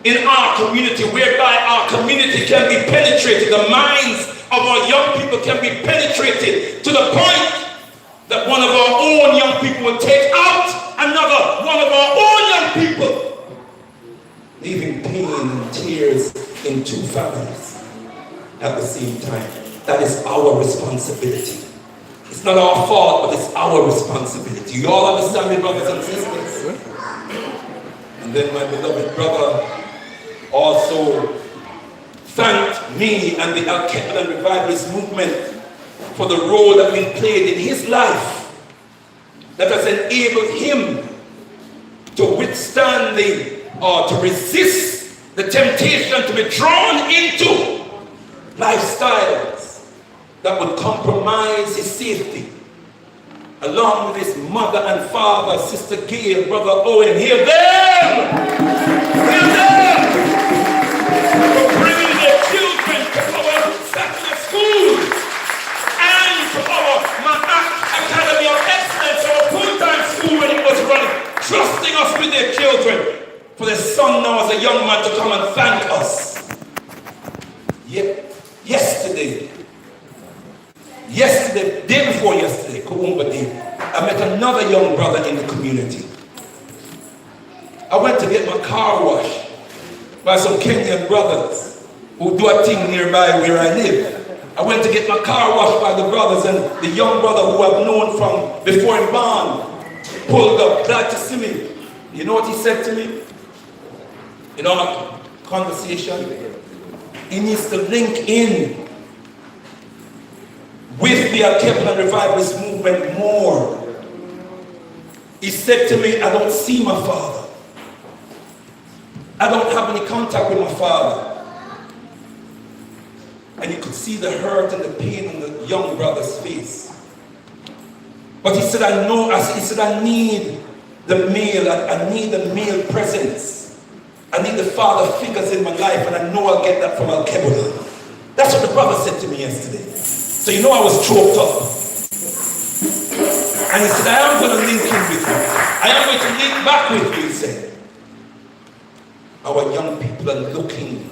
in our community whereby our community can be penetrated. The minds of our young people can be penetrated to the point that one of our own young people will take out another one of our own young people, leaving pain and tears in two families at the same time. That is our responsibility. It's not our fault, but it's our responsibility. You all understand me, brothers and sisters? And then my beloved brother, also thanked me and the Alkebu-Lan Revivalist movement for the role that we played in his life that has enabled him to withstand to resist the temptation to be drawn into lifestyles that would compromise his safety. Along with his mother and father, Sister Gail, Brother Owen, hear them! Hear them! For bringing their children to our secular schools and to our Academy of Excellence, our full-time school when it was running, trusting us with their children. For their son now as a young man to come and thank us. Yet, yesterday, day before yesterday, I met another young brother in the community. I went to get my car washed by some Kenyan brothers who do a thing nearby where I live. I went to get my car washed by the brothers, and the young brother who I've known from before in bond pulled up, glad to see me. You know what he said to me? In our conversation, he needs to link in with the Alkebu-Lan Revivalist movement more. He said to me, I don't see my father. I don't have any contact with my father. And you could see the hurt and the pain on the young brother's face. But he said, I need the male, I need the male presence. I need the father figures in my life, and I know I'll get that from Alkebu-Lan. That's what the brother said to me yesterday. So you know I was choked up. And he said, I am going to link in with you. I am going to link back with you, he said. Our young people are looking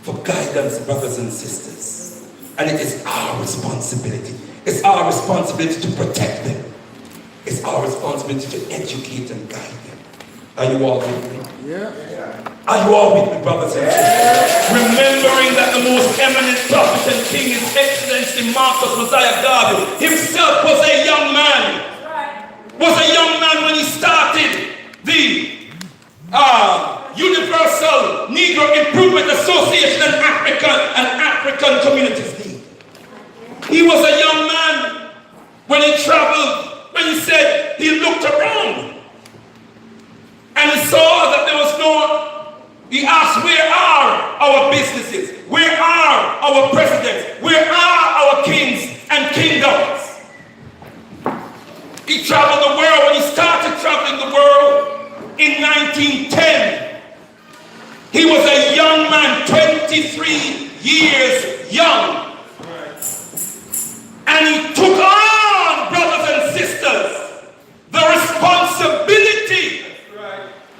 for guidance, brothers and sisters. And it is our responsibility. It's our responsibility to protect them. It's our responsibility to educate and guide them. Are you all with me? Yeah. Are you all with me, brothers and sisters? Remembering that the most eminent prophet and king, His Excellency Marcus Mosiah Garvey, himself was a young man. Was a young man when he started the Universal Negro Improvement Association and African Communities League. He was a young man when he traveled, when he said he looked around and he saw that there was he asked, where are our businesses? Where are our presidents? Where are our kings and kingdoms? He traveled the world. When he started traveling the world in 1910, he was a young man, 23 years young. And he took on, brothers and sisters, the responsibility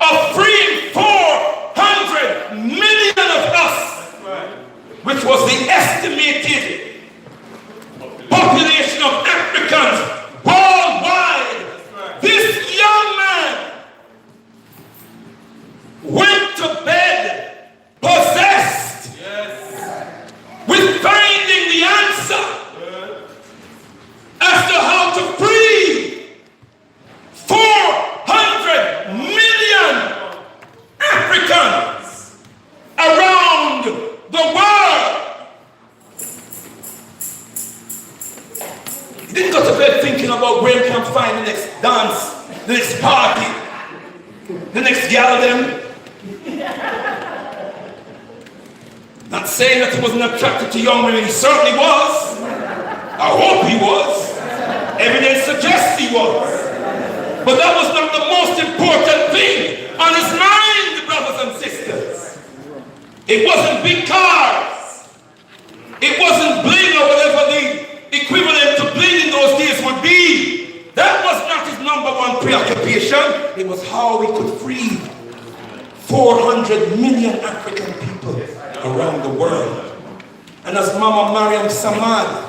of freeing 400 million of us, which was the estimated population of Africans worldwide. This young man went to bed possessed with finding the answer as to how to free 400 million Africans around the world. He didn't go to bed thinking about where he can find the next dance, the next party, the next gathering. Not saying that he wasn't attracted to young women, he certainly was. I hope he was. Evidence suggests he was. But that was not the most important thing on his mind, brothers and sisters. It wasn't big cars. It wasn't bling or whatever the equivalent to bling in those days would be. That was not his number one preoccupation. It was how we could free 400 million African people around the world. And as Mama Mariam Samad,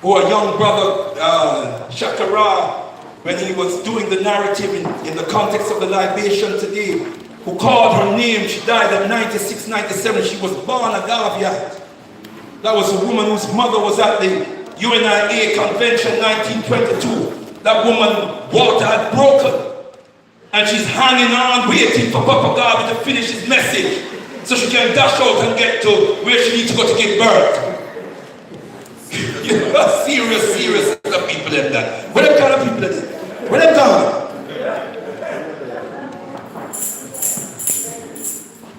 or young brother Shakara, when he was doing the narrative in the context of the libation today, who called her name, she died at 96, 97, she was born a Gaviat. That was a woman whose mother was at the UNIA convention 1922. That woman, water had broken, and she's hanging on, waiting for Papa Garvey to finish his message. so she can dash out and get to where she needs to go to give birth. You know, serious set of people in that. What them kind of people is it? What them kind?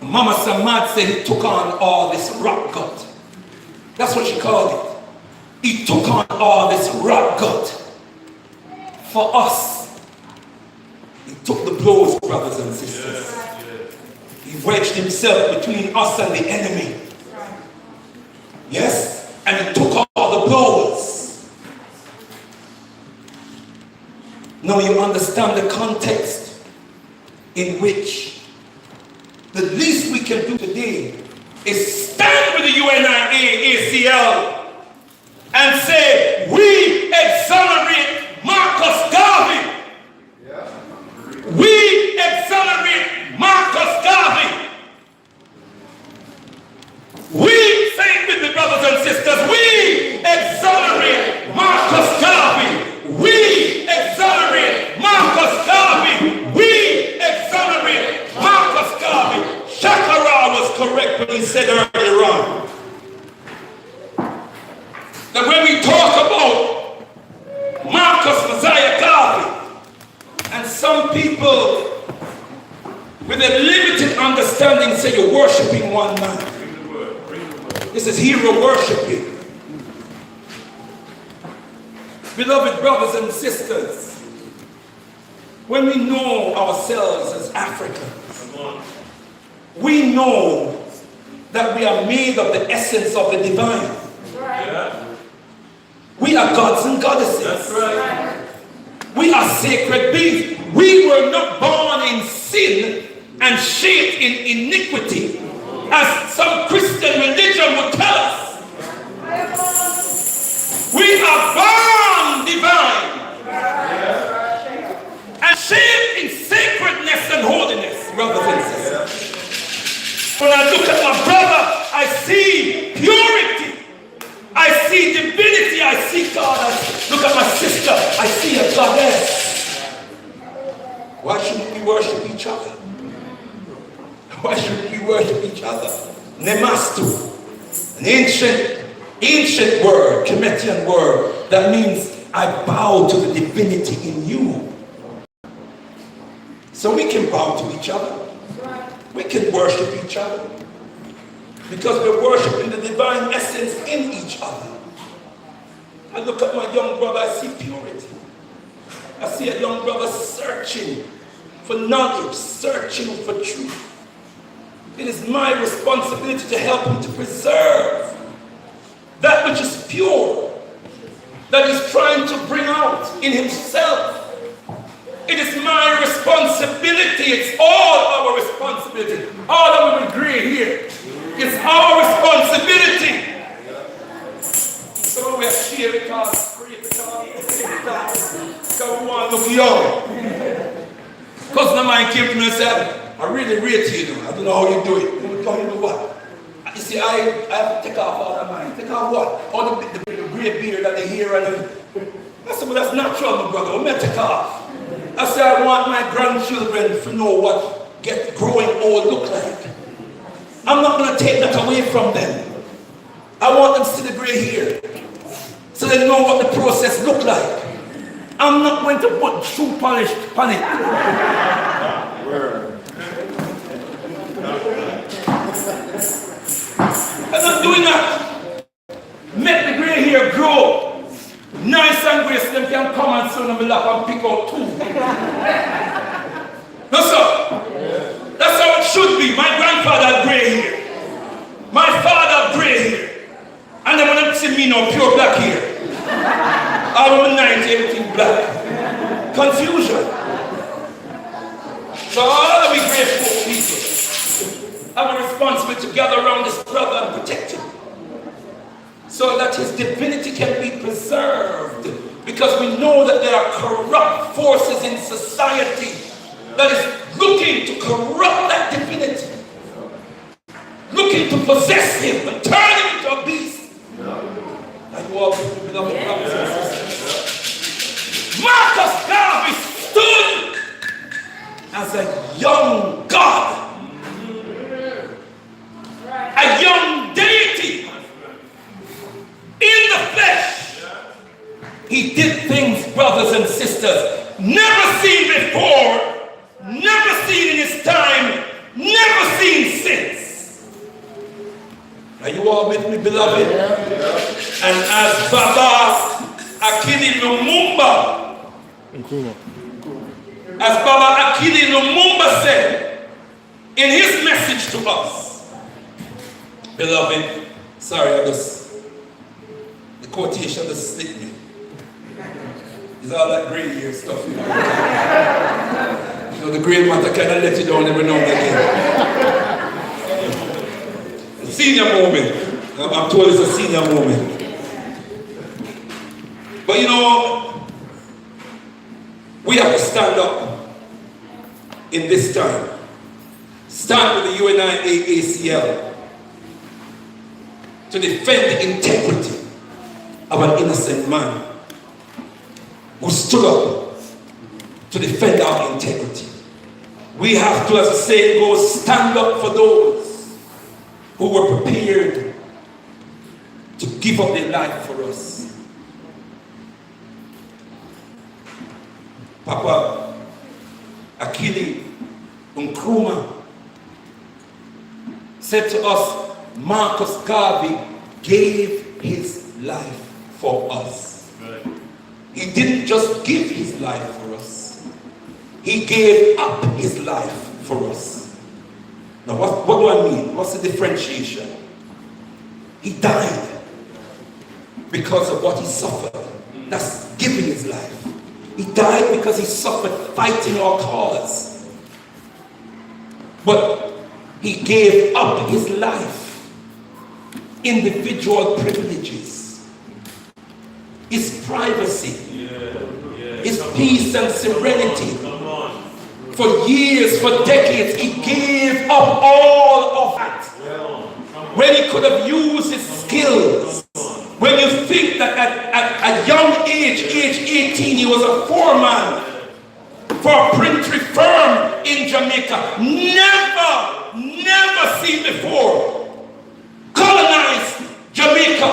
Mama Samad said he took on all this rock gut. That's what she called it. He took on all this rock gut for us. He took the blows, brothers and sisters. He wedged himself between us and the enemy. Yes? And he took all the blows. Now you understand the context in which the least we can do today is stand with the UNIA ACL and say, we exonerate Marcus Garvey. We exonerate Marcus Garvey. We, say with me, brothers and sisters, we exonerate Marcus Garvey. We exonerate Marcus Garvey. We exonerate Marcus Garvey. Shakara was correct when he said earlier on that when we talk about Marcus Mosiah Garvey, and some people with a limited understanding say you're worshiping one man. This is hero worshiping. Beloved brothers and sisters, when we know ourselves as Africans, we know that we are made of the essence of the divine. We are gods and goddesses. That's right. We are sacred beings. We were not born in sin and shaped in iniquity, as some Christian religion would tell us. We are born divine and shaped in sacredness and holiness, brothers and sisters. When I look at my brother, I see purity. I see divinity. I see God. Look at my sister. I see a goddess. Why shouldn't we worship each other? Why shouldn't we worship each other? Nemastu, an ancient word, Kemetic word, that means I bow to the divinity in you. So we can bow to each other. We can worship each other. Because we're worshiping the divine essence in each other. I look at my young brother, I see purity. I see a young brother searching for knowledge, searching for truth. It is my responsibility to help him to preserve that which is pure, that he's trying to bring out in himself. It is my responsibility. It's all our responsibility. All of them agree here. It's our responsibility. So we are sharing because we want to look young. Because the man came to me and said, I really rate you. I don't know how you do it. You do what? You see, I have to take off all that money. Take off what? All the gray beard that they hear. And I said, well, that's natural, my brother. What may I take off? I said, I want my grandchildren to know what growing old look like. I'm not going to take that away from them. I want them to see the gray hair, so they know what the process look like. I'm not going to put shoe polish on it. I'm not doing that. Make the gray hair grow. Nice and gray, so them can come and sit on the lap and pick out two. No, sir. That's how it should be. My grandfather had gray hair. My father had gray hair. And then when they see me now, pure black hair. All of the 90, everything black. Confusion. So all of we grateful people have a responsibility to gather around this brother and protect him, so that his divinity can be preserved. Because we know that there are corrupt forces in society that is looking to corrupt that divinity, looking to possess him and turn him into a beast. And you all beloved brothers and sisters, Marcus Garvey stood as a young God with me, beloved? And as Baba Akili Lumumba, said in his message to us, beloved, sorry, the quotation just slipped me. It's all that gray hair stuff. You know, the gray matter kind of let you down every now and again. Senior moment. I'm told it's a senior moment. But you know, we have to stand up in this time. Stand with the UNIACL to defend the integrity of an innocent man who stood up to defend our integrity. We have to, as the saying goes, stand up for those who were prepared to give up their life for us. Papa Akili Nkrumah said to us, Marcus Garvey gave his life for us. Right. He didn't just give his life for us. He gave up his life for us. Now what do I mean? What's the differentiation? He died because of what he suffered. That's giving his life. He died because he suffered fighting our cause. But he gave up his life, individual privileges, his privacy, his peace and serenity. For years, for decades, he gave up all of that. When he could have used his skills. When you think that at a young age 18, he was a foreman for a printry firm in Jamaica. Never seen before. Colonized Jamaica,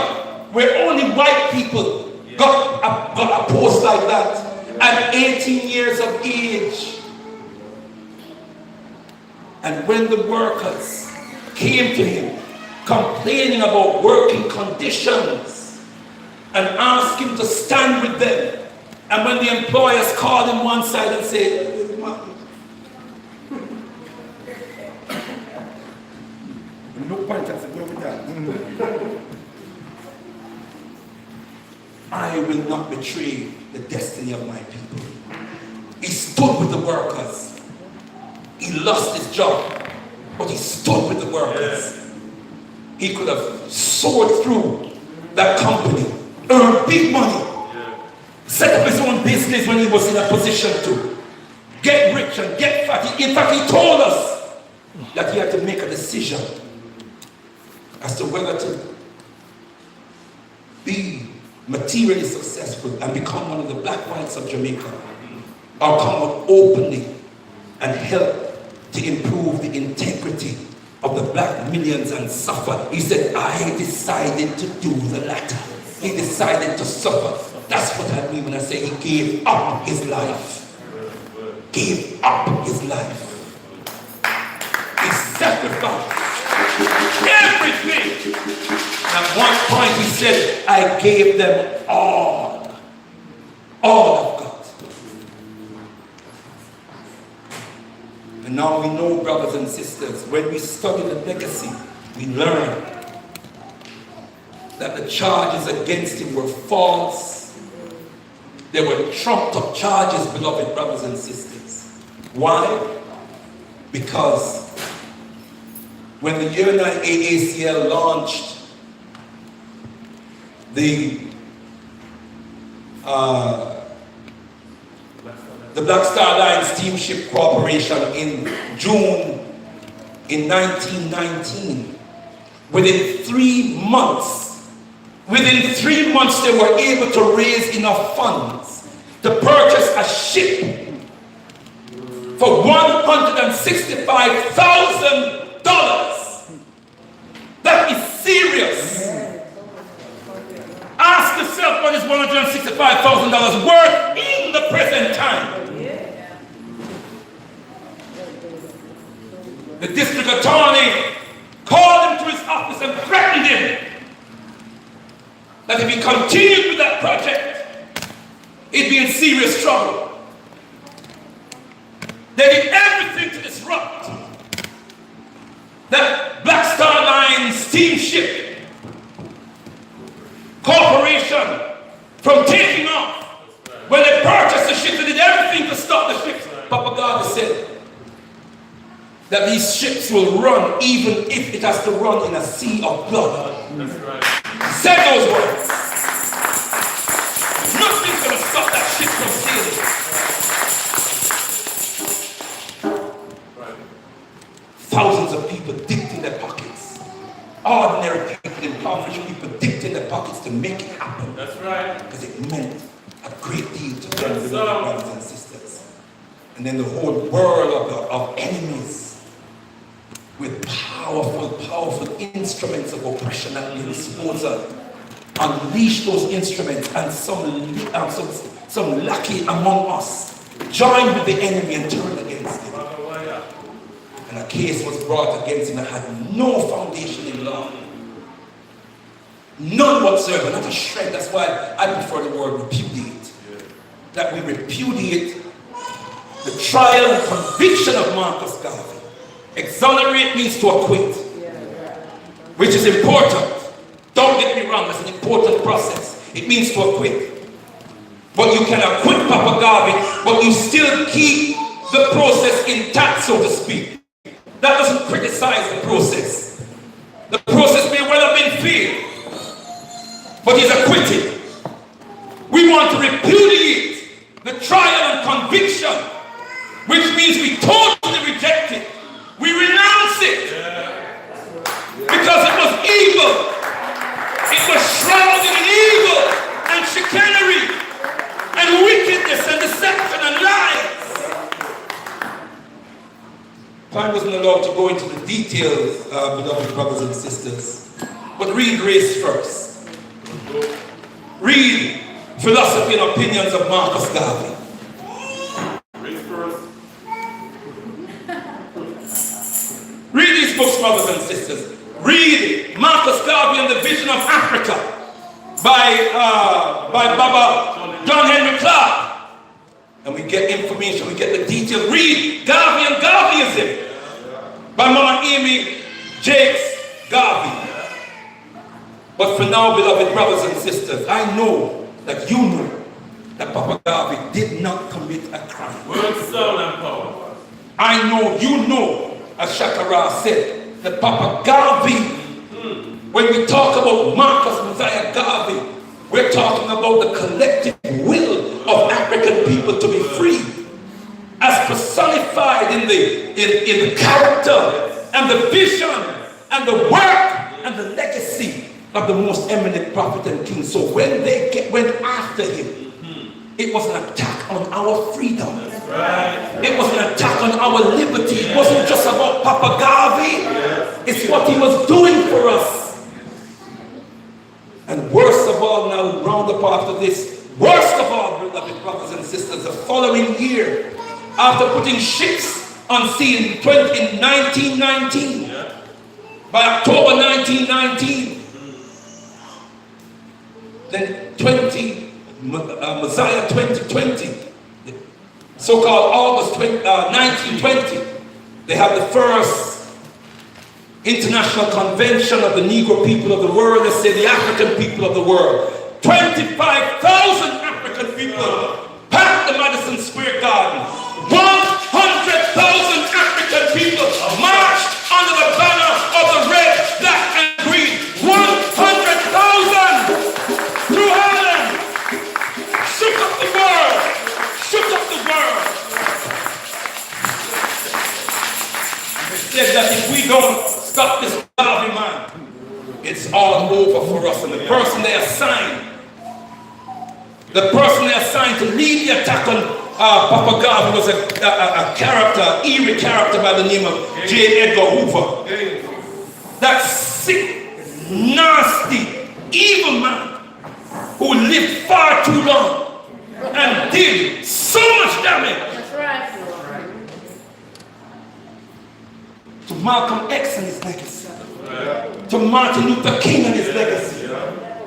where only white people got a post like that at 18 years of age. And when the workers came to him complaining about working conditions and asked him to stand with them, and when the employers called him one side and said, no point, I said, where we at? I will not betray the destiny of my people. He stood with the workers. He lost his job, but he stood with the workers. He could have soared through that company, earned big money, set up his own business when he was in a position to get rich and get fat. In fact, he told us that he had to make a decision as to whether to be materially successful and become one of the black whites of Jamaica, or come out openly and help to improve the integrity of the black millions and suffer. He said, I decided to do the latter. He decided to suffer. That's what I mean when I say he gave up his life. Gave up his life. He sacrificed everything. At one point he said, I gave them all I've got. And now we know, brothers and sisters, when we study the legacy, we learn that the charges against him were false. They were trumped up charges, beloved brothers and sisters. Why? Because when the UNIACL launched the Black Star Line Steamship Corporation in June in 1919, within 3 months they were able to raise enough funds to purchase a ship for $165,000. That is serious. Ask yourself what is $165,000 worth in the present time. The district attorney called him to his office and threatened him that if he continued with that project, he'd be in serious trouble. They did everything to disrupt that Black Star Line steamship corporation from taking off. When they purchased the ship, they did everything to stop the ships. Papa God said that these ships will run even if it has to run in a sea of blood. That's right. Said those words. Nothing's going to stop that ship from sailing. Right. Thousands of people dipped in their pockets. Ordinary people, impoverished people dipped in their pockets to make it happen. That's right. Because it meant a great deal to them, brothers and sisters. And then the whole world of enemies with powerful instruments of oppression at their disposal unleash those instruments, and some lucky among us joined with the enemy and turned against him. And a case was brought against him that had no foundation in law. None whatsoever, not a shred. That's why I prefer the word repudiate. That we repudiate the trial and conviction of Marcus Garvey. Exonerate means to acquit, which is important. Don't get me wrong, it's an important process. It means to acquit. But you can acquit Papa Garvey, but you still keep the process intact, so to speak. That doesn't criticize the process. The process may well have been failed, but he's acquitted. We want to repudiate the trial and conviction, which means we totally reject it. We renounce it because it was evil. It was shrouded in evil and chicanery and wickedness and deception and lies. Time wasn't allowed to go into the details, beloved brothers and sisters. But read Race First. Read Philosophy and Opinions of Marcus Garvey. Race First. Read these books, brothers and sisters. Read Marcus Garvey and the Vision of Africa by Baba John Henry Clark. And we get information, we get the detail. Read Garvey and Garveyism by Mama Amy Jakes Garvey. But for now, beloved brothers and sisters, I know that you know that Papa Garvey did not commit a crime. I know you know, as Shakara said, that Papa Garvey, when we talk about Marcus Mosiah Garvey, we're talking about the collective will of African people to be free, as personified in the character and the vision and the work and the legacy of the most eminent prophet and king. So when they went after him, it was an attack on our freedom. It was an attack on our liberty. It wasn't just about Papa Garvey. It's what he was doing for us. And worst of all, now round up after this, worst of all, beloved brothers and sisters, the following year, after putting ships on sea in 1919, by October 1919, then Mosiah 2020, so-called August 1920, they have the first International Convention of the Negro people of the world, let's say the African people of the world. 25,000 African people packed the Madison Square Garden. 100,000 African people marched under the banner of the red, black, and green. 100,000 through Harlem. Shook up the world. Shook up the world. They said that if we don't stop this Garvey man, it's all over for us. And the person they assigned to lead the attack on Papa Garvey was a character, eerie character by the name of J. Edgar Hoover. That sick, nasty, evil man who lived far too long and did so much damage. That's right. To Malcolm X and his legacy. To Martin Luther King and his legacy.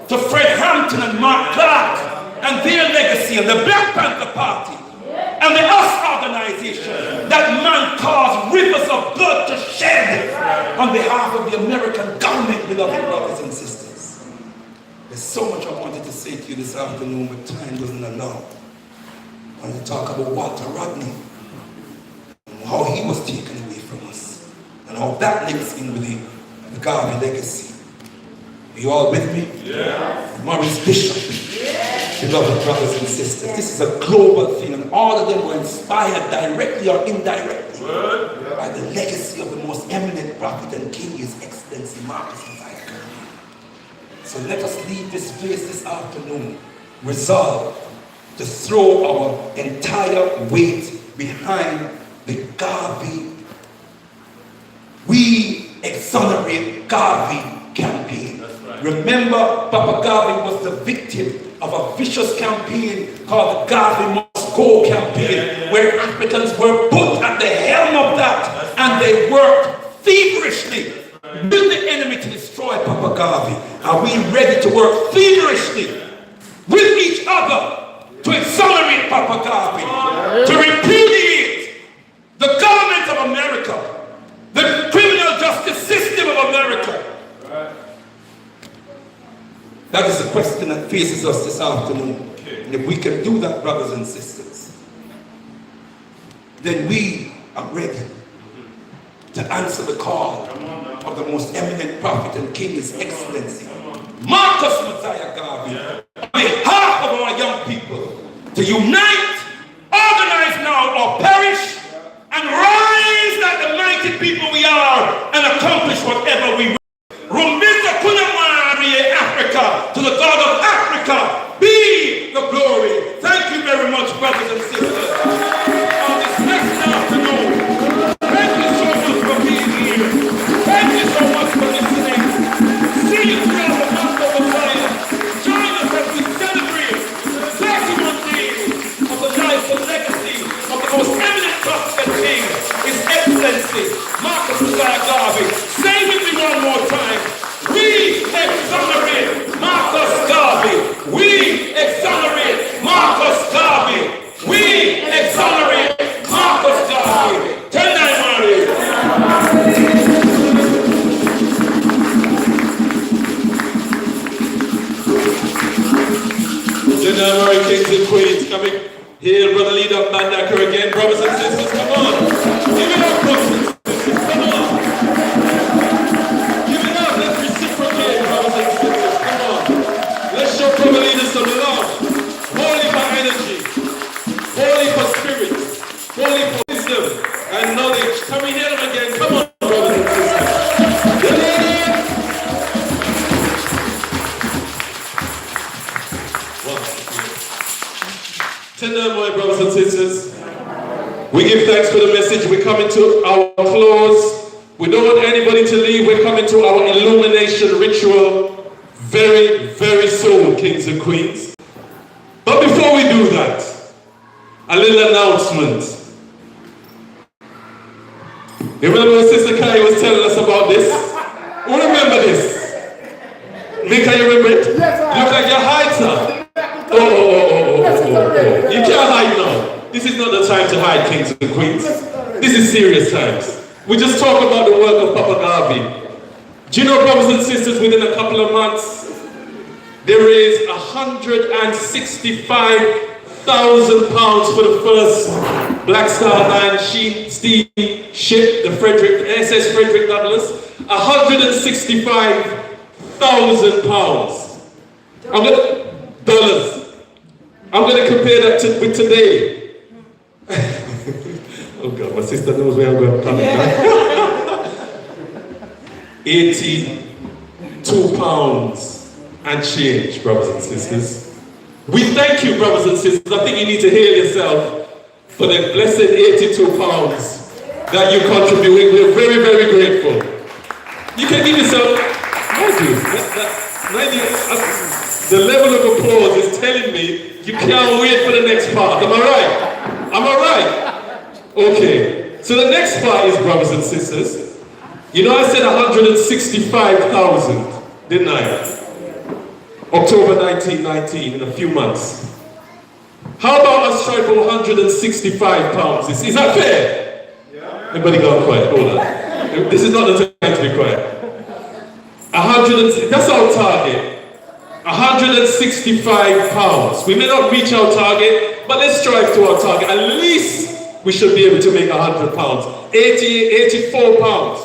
To to Fred Hampton and Mark Clark and their legacy and the Black Panther Party and the US organization that man caused rivers of blood to shed on behalf of the American government, beloved brothers and sisters. There's so much I wanted to say to you this afternoon, but time doesn't allow. I want to talk about Walter Rodney and how he was taken away from us and how that links in with the Garvey legacy. Are you all with me? Yeah. Maurice Bishop. Beloved brothers and sisters, this is a global thing, and all of them were inspired directly or indirectly by the legacy of the most eminent prophet and king, His Excellency Marcus Mosiah Garvey. So let us leave this place this afternoon resolved to throw our entire weight behind the Garvey We Exonerate Garvey campaign. Remember, Papa Garvey was the victim of a vicious campaign called the Garvey Must Go campaign, where Africans were put at the helm of that, and they worked feverishly with the enemy to destroy Papa Garvey. Are we ready to work feverishly with each other to exonerate Papa Garvey, to repudiate the government of America, the criminal justice system of America? That is the question that faces us this afternoon. And if we can do that, brothers and sisters, then we are ready to answer the call of the most eminent prophet and king, His Excellency Marcus Mosiah Garvey, on behalf of our young people, to unite, organize now, or perish, and rise like the mighty people we are and accomplish whatever we will. Rumbisa Kunamari Africa, to the God of Africa be the glory. Thank you very much, brothers and sisters. On this next afternoon, thank you so much for being here. Thank you so much for listening. See you throughout the month of Mosiah. Join us as we celebrate 31 days of the life and legacy of the most eminent prophet and king, His Excellency Marcus Mosiah Garvey. Say with me one more time. We exonerate Marcus Garvey. We exonerate Marcus Garvey. We exonerate Marcus Garvey. Tendai Mari. Tendai Mari, kings and queens, coming here, brother leader Mandaker again. Brothers and sisters, come on. Give it up, brothers and sisters, come on. Brother leaders some love, holy for energy, holy for spirit, holy for wisdom and knowledge. Can we hear them again? Come on, brothers and sisters. Tender, my brothers and sisters. We give thanks for the message. We're coming to our close. We don't want anybody to leave. We're coming to our illumination ritual very, very soon, kings and queens. But before we do that, a little announcement. You remember when Sister Kai was telling us about this? Who remember this? Mika, you remember it? Yes, look like you're hiding. Oh. You can't hide now. This is not the time to hide, kings and queens. This is serious times. We just talk about the work of Papa Garvey. Do you know, brothers and sisters, within a couple of months, there is £165,000 for the first Black Star Line steam ship, the SS Frederick Douglass. £165,000. Dollars. I'm going to compare that with today. Oh God, my sister knows where I'm going. 82 pounds and change, brothers and sisters. We thank you, brothers and sisters. I think you need to hear yourself for the blessed 82 pounds that you contribute. We're very, very grateful. You can give yourself, the level of applause is telling me you can't wait for the next part. Am I right? Am I right? Okay. So the next part is, brothers and sisters, you know I said 165,000, didn't I? October 1919, in a few months. How about us try for 165 pounds? Is that fair? Yeah. Everybody got quiet, hold on. This is not the time to be quiet. That's our target. 165 pounds. We may not reach our target, but let's strive to our target. At least we should be able to make 100 pounds. 84 pounds.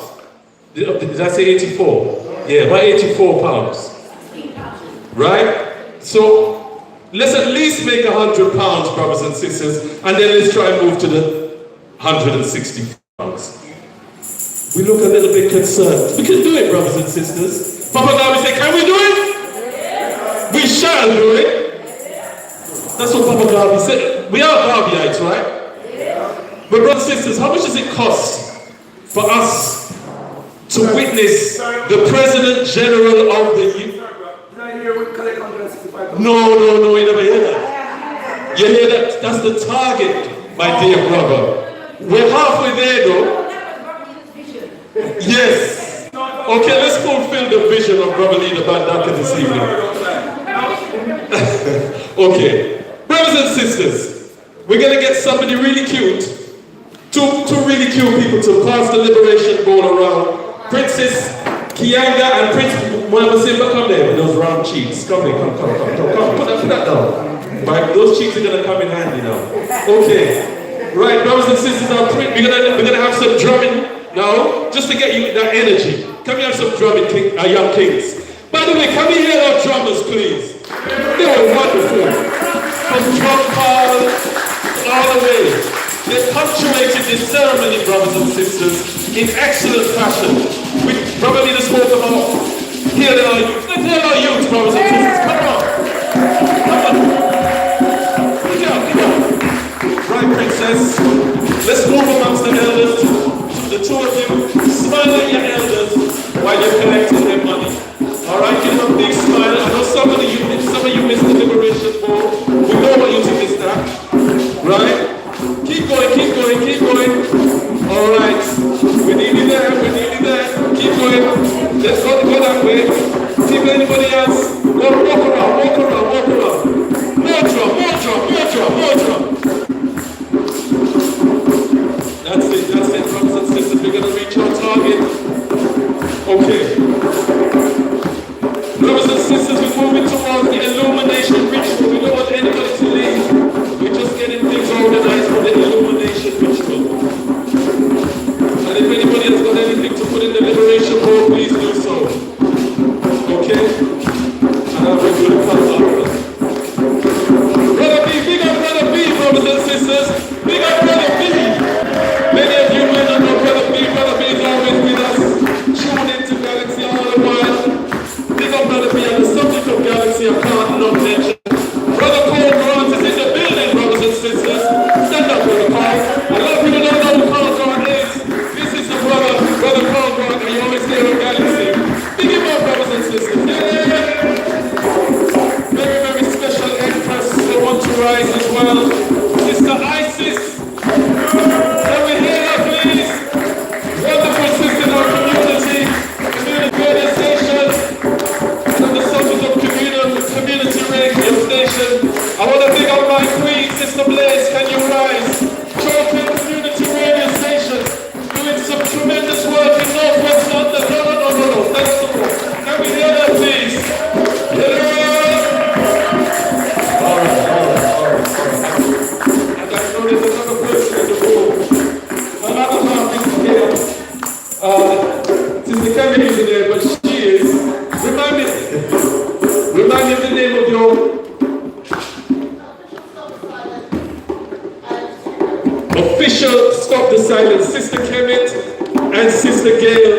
Did I say 84? Yeah, about 84 pounds. Right? So let's at least make 100 pounds, brothers and sisters, and then let's try and move to the 160 pounds. We look a little bit concerned. We can do it, brothers and sisters. Papa God, we say, can we do it? Yes. We shall do it. That's what Papa Garvey said. We are Garveyites, right? Yes. But brothers and sisters, how much does it cost for us to witness the President General of the U.S.? No, you never hear that. You hear that? That's the target, my dear brother. We're halfway there though. Yes. Okay, let's fulfill the vision of Brother Leader Bandaka this evening. Okay. Brothers and sisters, we're going to get somebody really cute, two really cute people to pass the liberation ball around. Princess Kianga and Prince Muhammad Simba, come there with those round cheeks. Come. Put that down. Right, those cheeks are going to come in handy now. Okay. Right, brothers and sisters, we're gonna have some drumming now, just to get you that energy. Can we have some drumming, young kings? By the way, can we hear our drummers, please? They were wonderful. From drum call all the way. They punctuated this ceremony, brothers and sisters, in excellent fashion. We probably just spoke about here they are youth. Let's hear our youth, brothers and sisters. Come on. Get out. Right, princess. Let's move amongst the elders. The two of you, smile at your elders while you're collecting their money. Alright, give them a big smile. I know some of you missed the liberation ball. We know what you think is that. Right? Keep going. Alright. We need you there. Keep going. Let's go that way. See if anybody else. Walk around. More drum. That's it, brothers and sisters. We're going to reach our target. Okay. Brothers and sisters, we're moving towards the illumination ritual. We don't want anybody to leave. We're just getting things organized for the illumination ritual. And if anybody has got anything to put in the liberation bowl, please do so. Okay? And I will do the count. Brother B, big up Brother B, brothers and sisters. Big up Brother B. Many of you may not know Brother B. Brother B is always with us. Tune into Galaxy all the while. Big up Brother B, and the subject of Galaxy I can't not mention. Brother Paul Grant is in the building, brothers and sisters. Stand up, Brother Paul. A lot of people don't know who Paul Grant is. This is the brother Paul Grant, and you always hear of Galaxy. Big him up, brothers and sisters. Yeah. Very, very special empress who want to rise as well. Sister Isis. Can we hear her, please? Wonderful sister in our community organization, and on the subject of community radio station. I want to big up my queen, Sister Blaze. Can you rise? Choking community radio station, doing some tremendous work in Northwest London. No. That's the one. Can we hear that, please? Yeah. All right. And I know there's another person in the room. Another half is here. Sister Kevin isn't there, but she is. Remind me of the name of your official Stop the Silence, Sister Kemet and Sister Gail.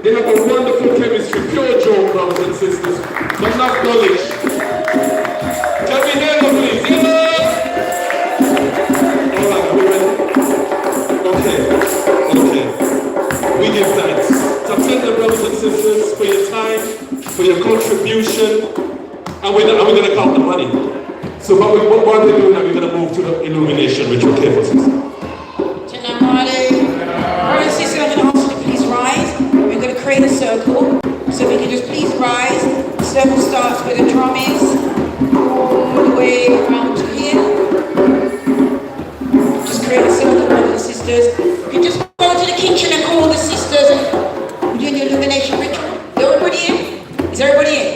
They have a wonderful chemistry, pure joke, brothers and sisters, but not knowledge. Can we hear them, please? Yeah! All right, are we ready? Okay. We give thanks. So thank the brothers and sisters for your time, for your contribution, and we're going to count the money. So while we're doing that, we're going to move to the illumination ritual. Careful, sister. Brothers and sisters, I'm going to ask you to please rise. We're going to create a circle. So we can just please rise. The circle starts where the drum is. sisters. You can just go to the kitchen and call the sisters and we're doing the illumination ritual. Is everybody in? Is everybody in?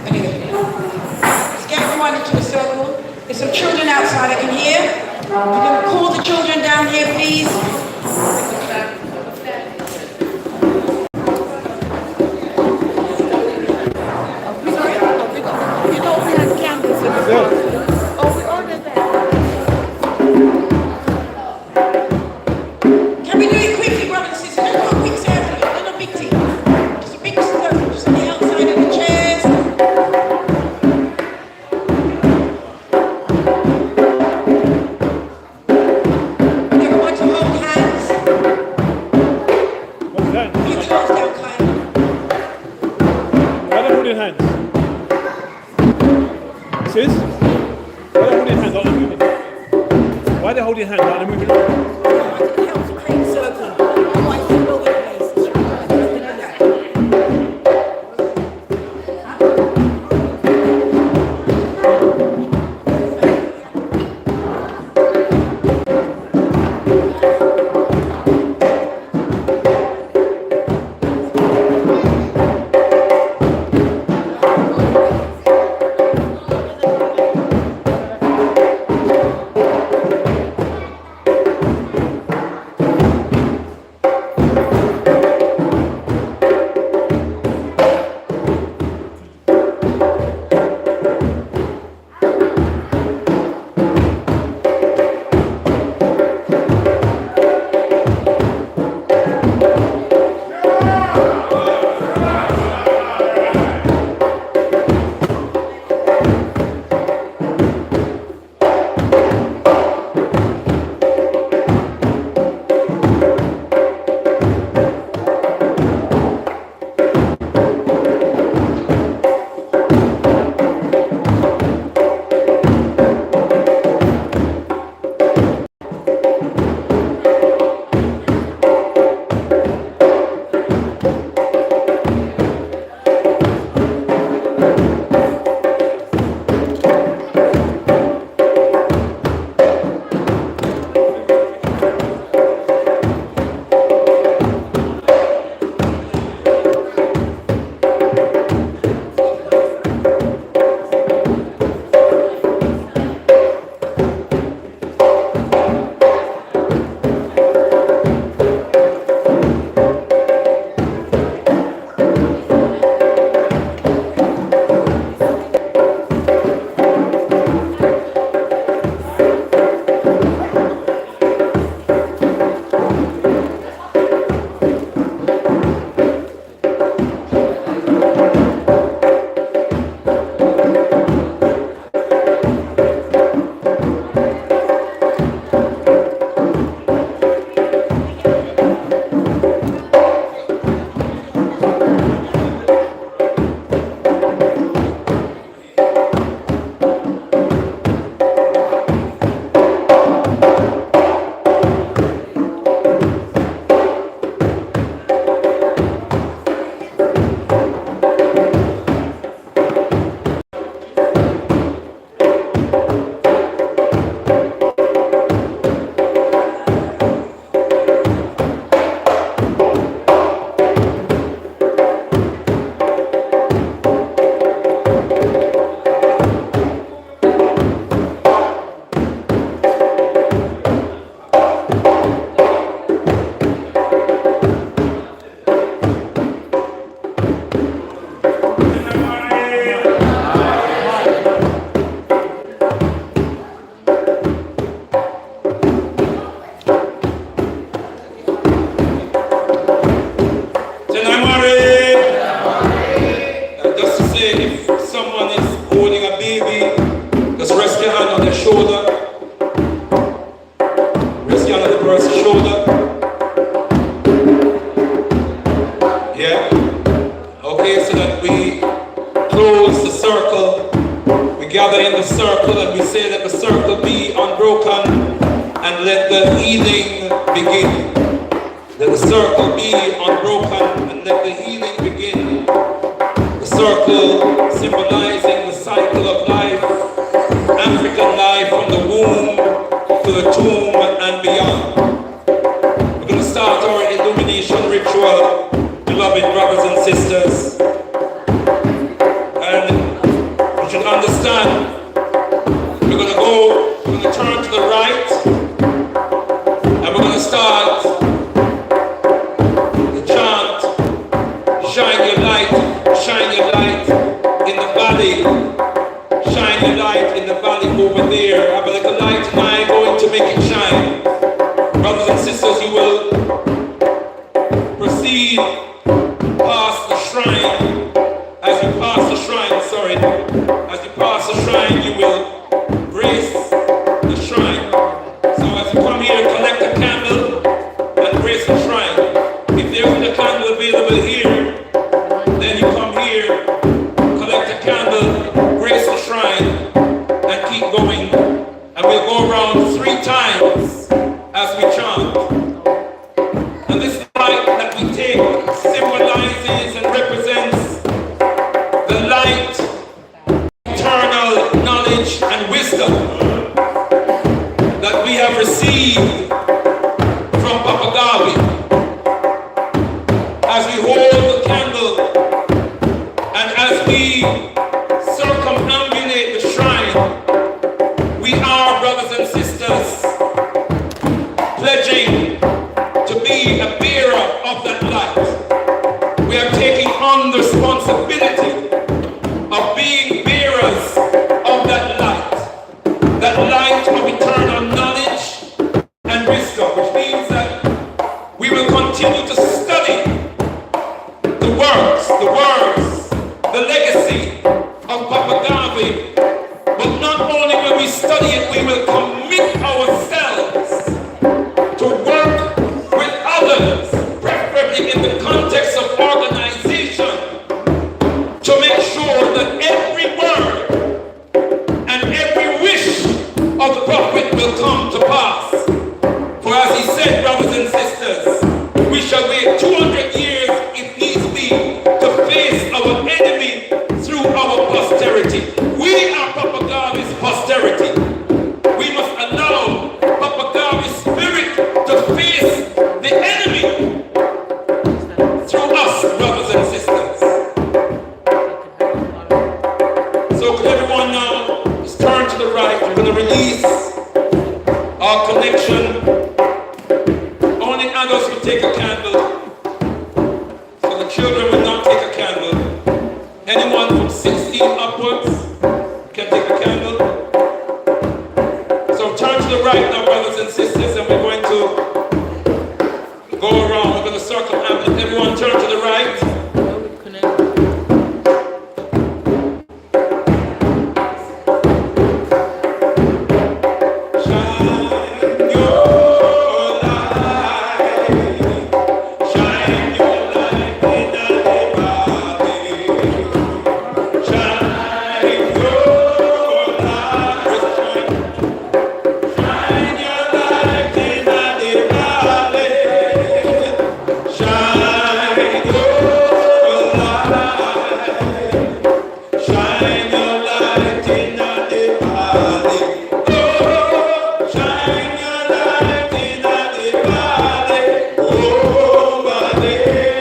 Anyway, let's get everyone into the circle. There's some children outside I can hear. You can call the children down here, please. You know we had candles in the room. Oh, we ordered that. Can we do it quickly, brothers and sisters? Let's do a quick circle, not a big thing. Just a big circle, just on the outside of the chairs. Everyone to hold hands. What's that? You close down, Kyle. Why don't hold your hands? Sis? Why don't hold your hands? Not moving. Why they hold your hands? Not moving. It helps to create a circle. Otherwise, it's all over the place. gather in the circle and we say that the circle be unbroken and let the healing begin. Let the circle be unbroken and let the healing begin. The circle symbolizing the cycle of life, African life from the womb to the tomb and beloved brothers and sisters. And you should understand, we're going to turn to the right, and we're going to start the chant, shine your light in the valley, shine your light in the valley over there. I have a little light and I'm going to make it shine. Brothers and sisters, you will proceed past the shrine. As you pass the shrine, you will grace the shrine. So as you come here, collect a candle and grace the shrine. If there isn't a candle available here, then you come here, collect a candle, grace the shrine, and keep going. And we'll go around 3 times as we chant. And this light that we take symbolizes and represents the light, eternal knowledge and wisdom that we have received from Papa Garvey. As we hold the candle and as we circumambulate the shrine, we are, brothers and sisters, pledging to be a bearer of that light. We are taking on the responsibility of being bearers of that light of eternal knowledge and wisdom, which means that we will continue to study the words, the legacy of Papa Garvey. But not only will we study it, we will commit ourselves to work with others, preferably in the context of organization, to make sure that every word and every wish of the prophet will come to pass. For as he said, brothers and sisters, we shall wait 200 years if needs be to face our enemy through our posterity. We are Papa Garvey's posterity. We must allow Papa Garvey's spirit to face the enemy through us, brothers and sisters. So could everyone now just turn to the right? We're going to release our connection. Only adults will take a candle. So the children will not take a candle. Anyone from 16 upwards can take a candle. So turn to the right now, brothers and sisters, and we're going to go around. We're going to circumambulate. Everyone turn to the right. Over there.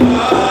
Shine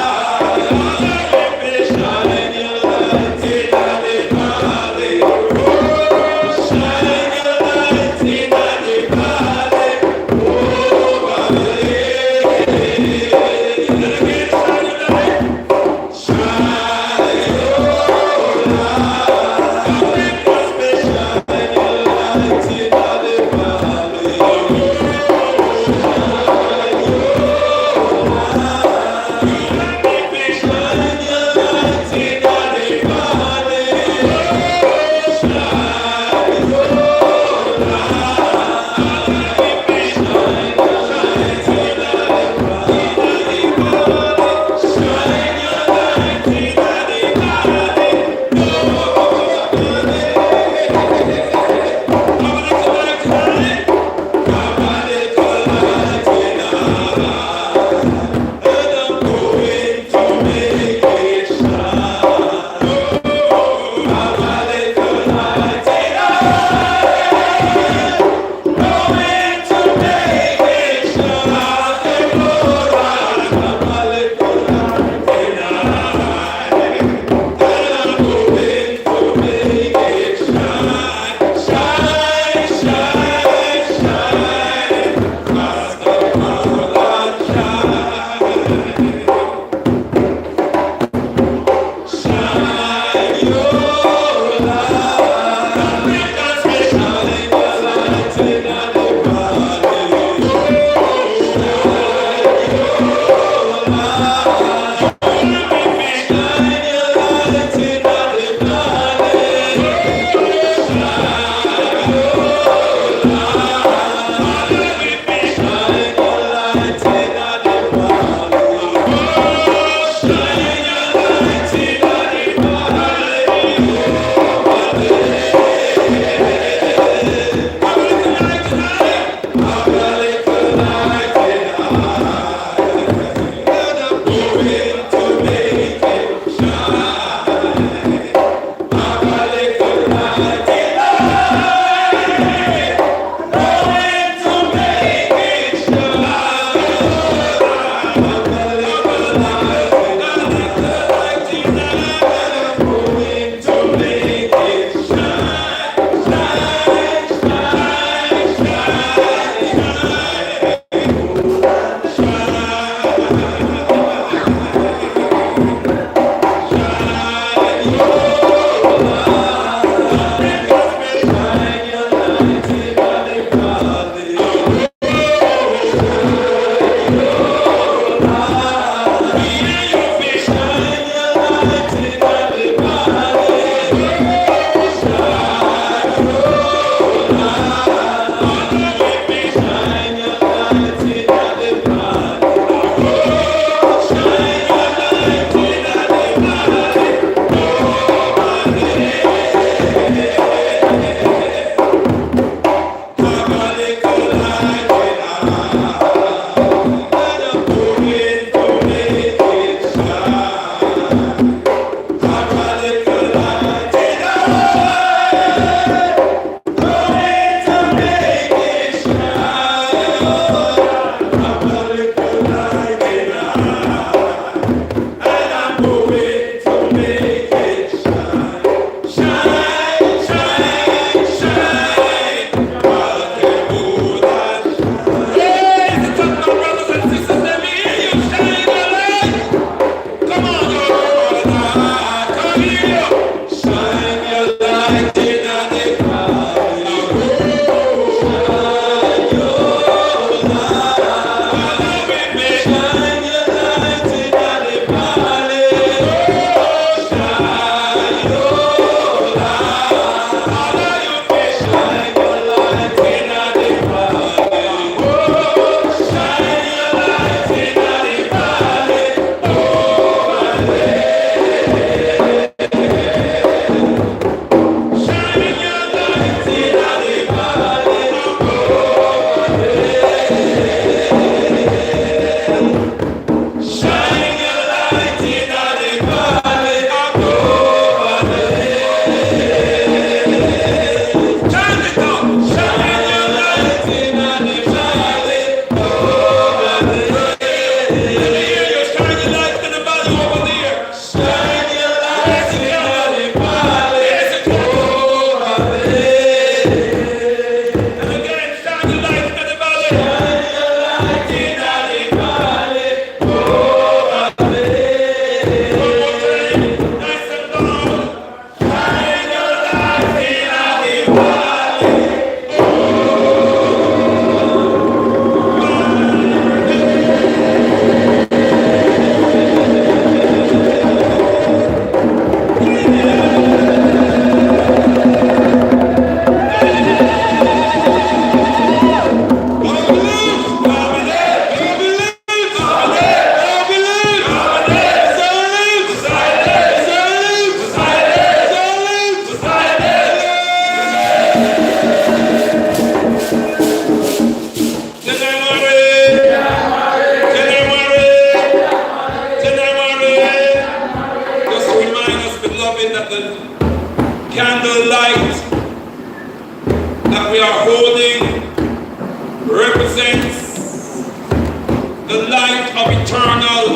the light of eternal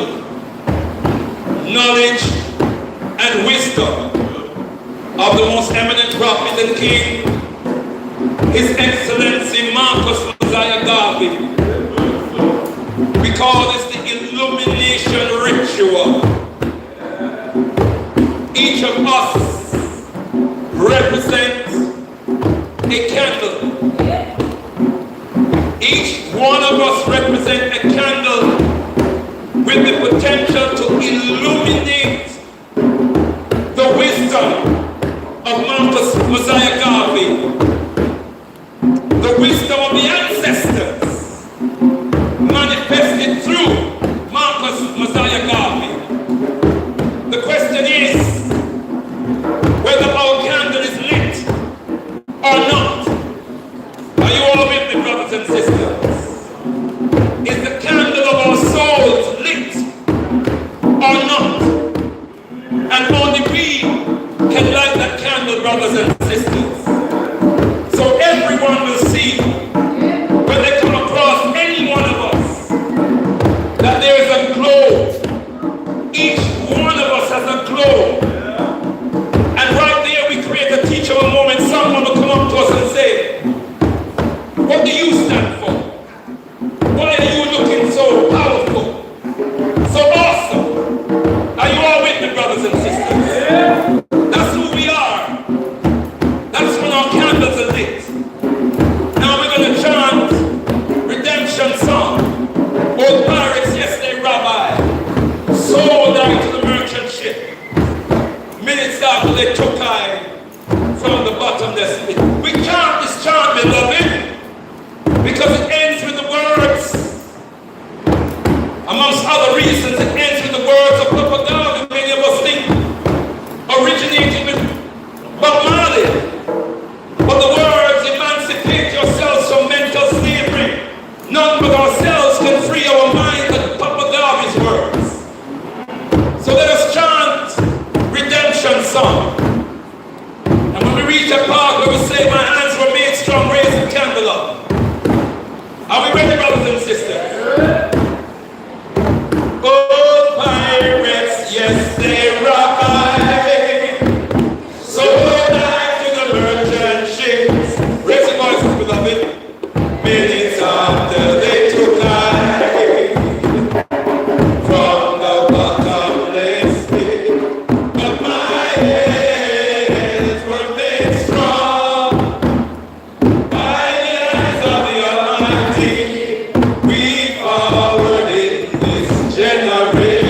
knowledge and wisdom of the most eminent prophet and king, His Excellency Marcus Mosiah Garvey. We call this the illumination ritual. Each of us represents a candle. Each one of us represents a candle with the potential to illuminate the wisdom of Marcus Mosiah Garvey, the wisdom of the ancestors manifested through Marcus Mosiah Garvey. The question is whether our candle is lit or not. Are you all with me, brothers and sisters? Is the candle of our souls lit or not? And only we can light that candle, brothers and sisters. So everyone will see when they come across any one of us that there is a glow. Each one of us has a glow. And right there we create a teachable moment. Someone will come up to us and say, what do you stand for? Why are you looking so powerful? So awesome? Are you all with me, brothers and sisters? That's who we are. That's when our candles are lit. Now we're going to chant redemption song. Old pirates yesterday, Rabbi, sold I to the merchant ship. Minutes after they took I from the bottomless pit. We chant this chant, beloved, because it ends with the words, amongst other reasons, it ends with the words of Papa God. Many of us think originated with Bob Marley. But the words, emancipate yourselves from mental slavery. None but ourselves can free our minds, like Papa Garvey's words. So let us chant redemption song. And when we reach a part where we say, my hands were made strong, raise the candle up. Are we ready, brothers and sisters? Oh, pirates, yes, they rock I. So I to the merchant ships. Raise your voices, beloved. Minutes after they took I from the bottomless pit. But my hands were made strong by the eyes of the Almighty. We forward in this generation.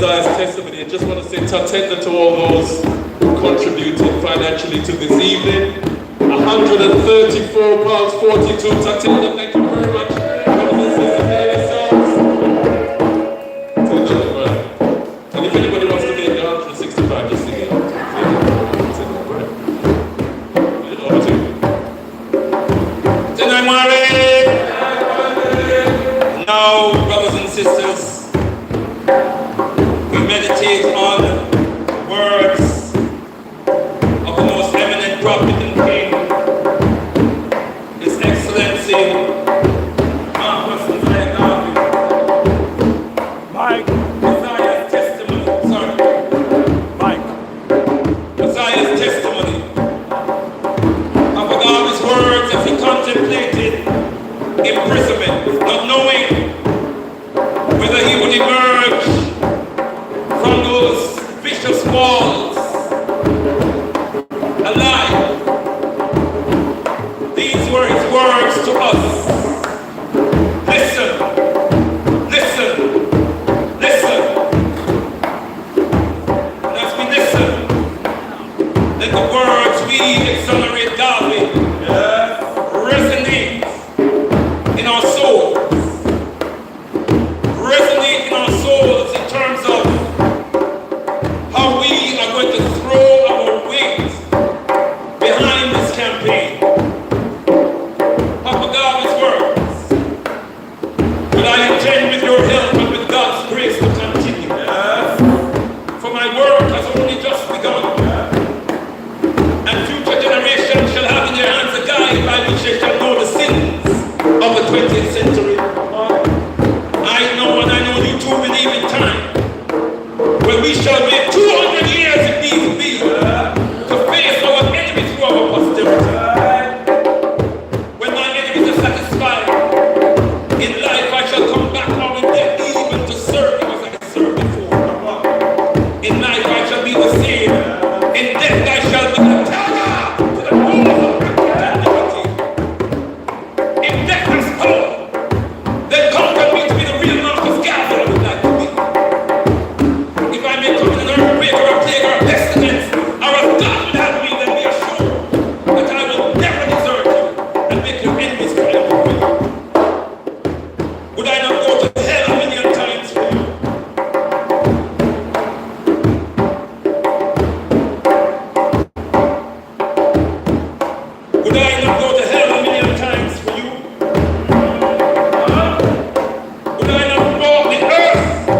Mosiah's testimony. I just want to say tender to all those who contributed financially to this evening. £134.42. Tender, thank you very much. And if anybody wants to make the 165, just sing it. Over to you. Now, brothers and sisters, we meditate on the words of the most eminent prophet and king, His Excellency, Mosiah's testimony. Mosiah's testimony. I forgot his words as he contemplated imprisonment, not knowing whether he would emerge from those vicious walls alive. These were his words to us. Listen, listen, listen. And as we listen, let the words we exonerate David resonate in our souls. Resonate in our souls in terms of how we are going to throw our weight behind this campaign. Papa God's words. But I intend with your help and with God's grace to continue. For my work has only just begun. And future generations shall have in their hands a guide by which they shall know the sins of the 20th century. I know and I know you too believe in time when we shall wait 200 years if need be to face our enemies through our posterity. When my enemies are satisfied in life, I shall come back now in death even to serve you as I served before. In life I shall be the same. In death I shall be the terror to the rulers of captivity. If death has power, then conquer me to be the real Marcus Garvey I would like to be. If I may come in an earthquake or a plague or a pestilence, or as God would have me, then be assured that I will never desert you and make your enemies triumph over you. Would I not go to hell a million times for you? Would I not go to hell a million times for you? Would I not walk the earth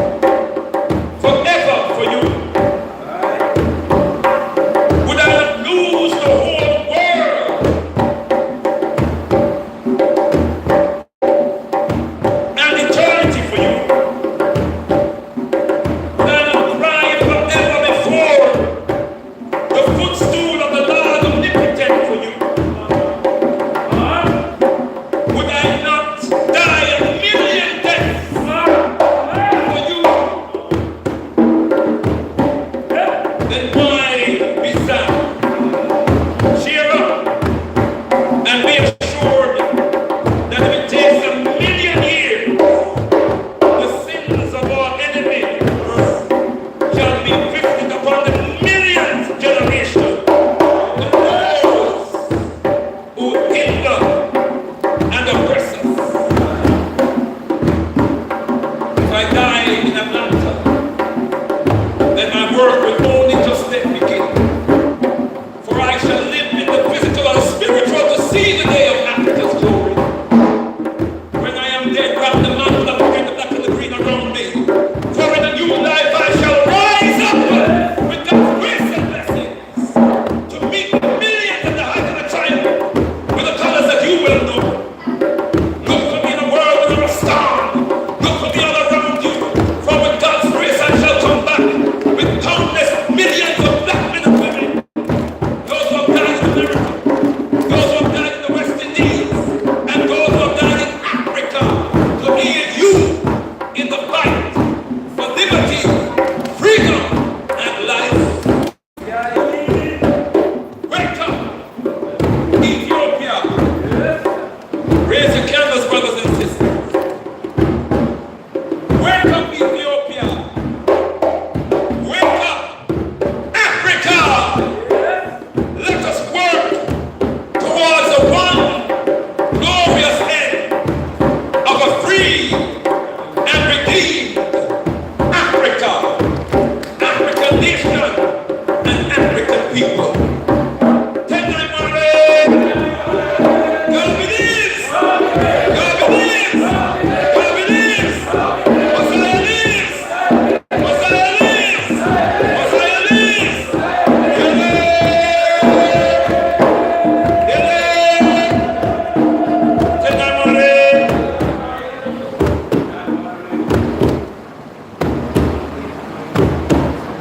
forever for you? Would I not lose the whole world and eternity for you? Would I not cry forever before the footstool of the Lord omnipotent for you? Would I not die a million deaths for you? Then why be sad? Cheer up and be assured that if it takes a million years, the sins of our enemies shall be visited upon the millionth generation. The those who hinder and oppress us. If I die in Atlanta, then my work will only just then begin. For I shall live in the physical and spiritual to see the day of Africa's glory. When I am dead, wrap the mantle of the black and the green around me. For in a new life I shall rise up with God's grace and blessings to meet the millions at the height of the triumph with the colors that you will know. Look for me in a world without a star. Look for me all around you. For with God's grace I shall come back with countless millions of black men and women. Those who have died in America, those who have died in the West Indies, and those who have died in Africa to aid you in the fight for liberty, freedom, and life. Wake up, Ethiopia. Raise your candles, brothers and sisters. Wake up, Ethiopia.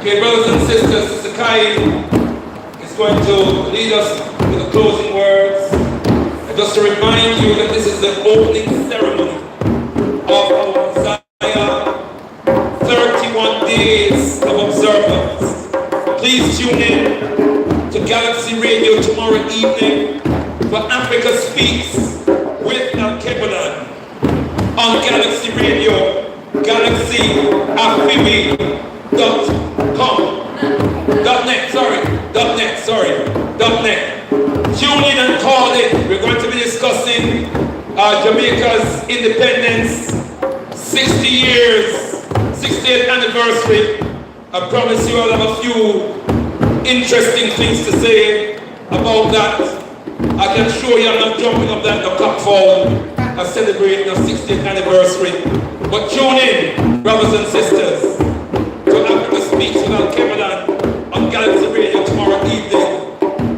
Okay, brothers and sisters, Sister Kai is going to lead us with the closing words. And just to remind you that this is the opening ceremony of our Mosiah 31 days of observance. Please tune in to Galaxy Radio tomorrow evening for Africa Speaks with Alkebu-Lan on Galaxy Radio, .net. Tune in and call in. We're going to be discussing Jamaica's independence, 60 years, 60th anniversary. I promise you I'll have a few interesting things to say about that. I can assure you I'm not jumping up that the cock fall and celebrating the 60th anniversary. But tune in, brothers and sisters, to Africa Speaks with Alkebu-Lan on Galaxy Radio tomorrow evening,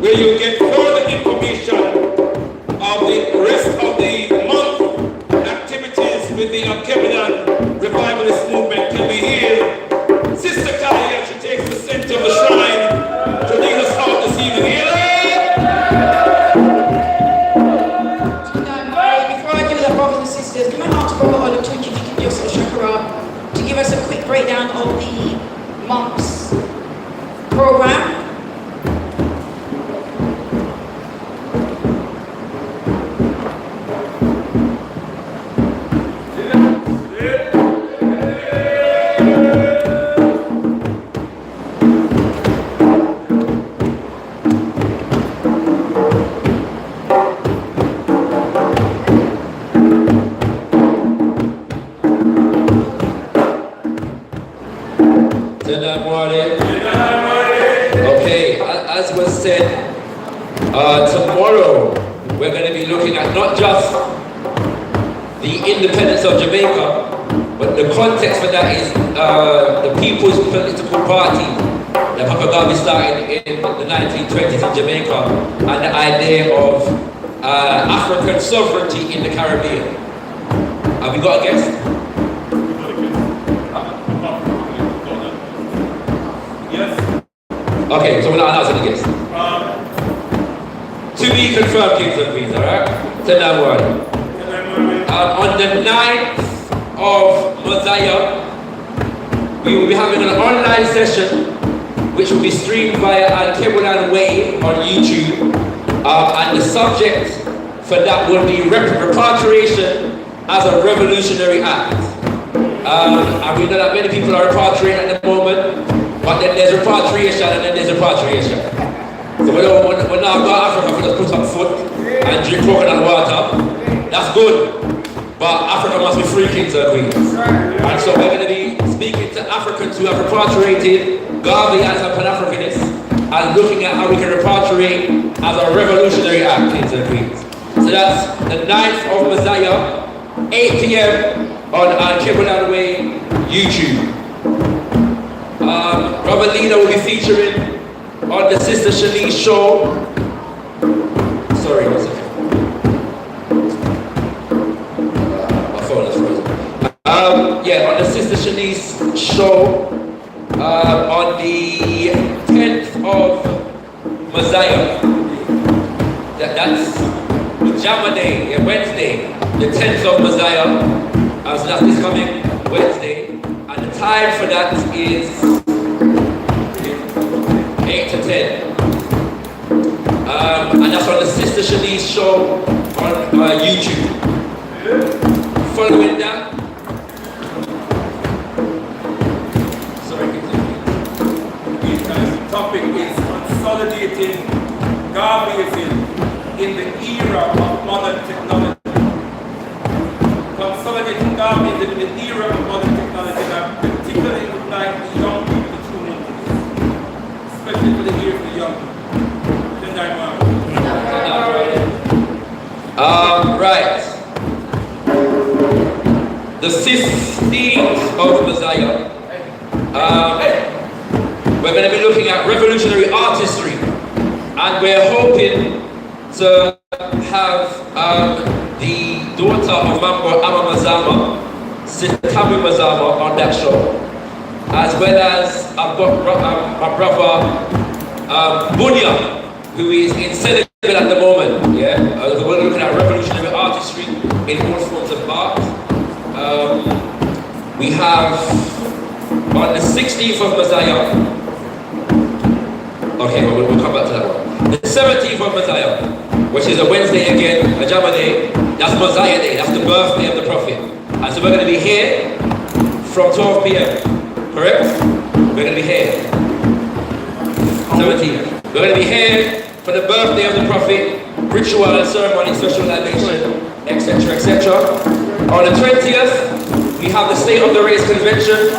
where you'll get further information of the rest of the month activities with the Alkebu-Lan revivalist movement. Can we hear Sister Kaya, she takes the center of the shrine to lead us out this evening. Before I do that, brothers and sisters, can I ask Brother Olive Twitch if you can just Shakara to give us a quick breakdown of the month's program? Okay, as was said, tomorrow we're going to be looking at not just the independence of Jamaica, but the context for that is the People's Political Party that Papa Garvey started in the 1920s in Jamaica, and the idea of African sovereignty in the Caribbean. Have we got a guest? Okay, so we're not announcing the guest. To be confirmed, kings and queens, alright? Tell that word. On the 9th of Mosiah, we will be having an online session which will be streamed via Alkebu-Lan Way on YouTube. And the subject for that will be repatriation as a revolutionary act. And we know that many people are repatriating at the moment. But then there's repatriation and then there's repatriation. So we're not going to Africa for just put up foot and drink coconut water. That's good. But Africa must be free, kings and queens. And so we're going to be speaking to Africans who have repatriated, Garvey as a Pan-Africanist, and looking at how we can repatriate as a revolutionary act, kings and queens. So that's the 9th of Mosiah, 8 p.m. on Alkebu-Lan Way, YouTube. Robert Lena will be featuring on the Sister Shanice show. Sorry, what's it? My phone is frozen. On the Sister Shanice show on the 10th of Mosiah. That's Jama Day, Wednesday, the 10th of Mosiah. So that's this coming Wednesday. And the time for that is 8 to 10. And that's on the Sister Shanice show on YouTube. Following that, The topic is consolidating Garveyism in the era of modern technology. Consolidating Garveyism in the era of modern technology, and I particularly would like the young people to tune into this, especially for the ears of the young people. right. The 16th of Mosiah. We're going to be looking at revolutionary artistry, and we're hoping to have the daughter of Mambo Ama Mazama, Sister Tabu Mazama, on that show. as well as I've got my brother Bunya, who is in Senegal at the moment. Yeah, we're looking at revolutionary artistry in all forms of art. We have on the 16th of Mosiah. Okay, we'll come back to that one. The 17th of Mosiah, which is a Wednesday again, a Jama day. That's Mosiah Day. That's the birthday of the Prophet. And so we're going to be here from 12 p.m. Correct? We're going to be here. 17th. We're going to be here for the birthday of the Prophet, ritual and ceremony, special libation, etc., etc. On the 20th, we have the State of the Race Convention.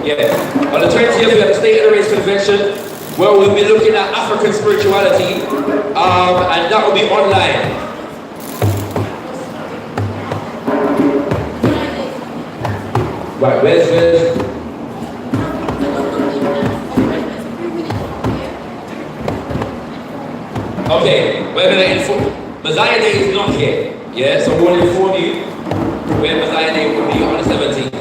Yeah. On the 20th, we have the State of the Race Convention, where we'll be looking at African spirituality, and that will be online. Right, where's okay, we're going to inform. Mosiah Day is not here. Yeah, so we'll inform you where Mosiah Day will be on the 17th.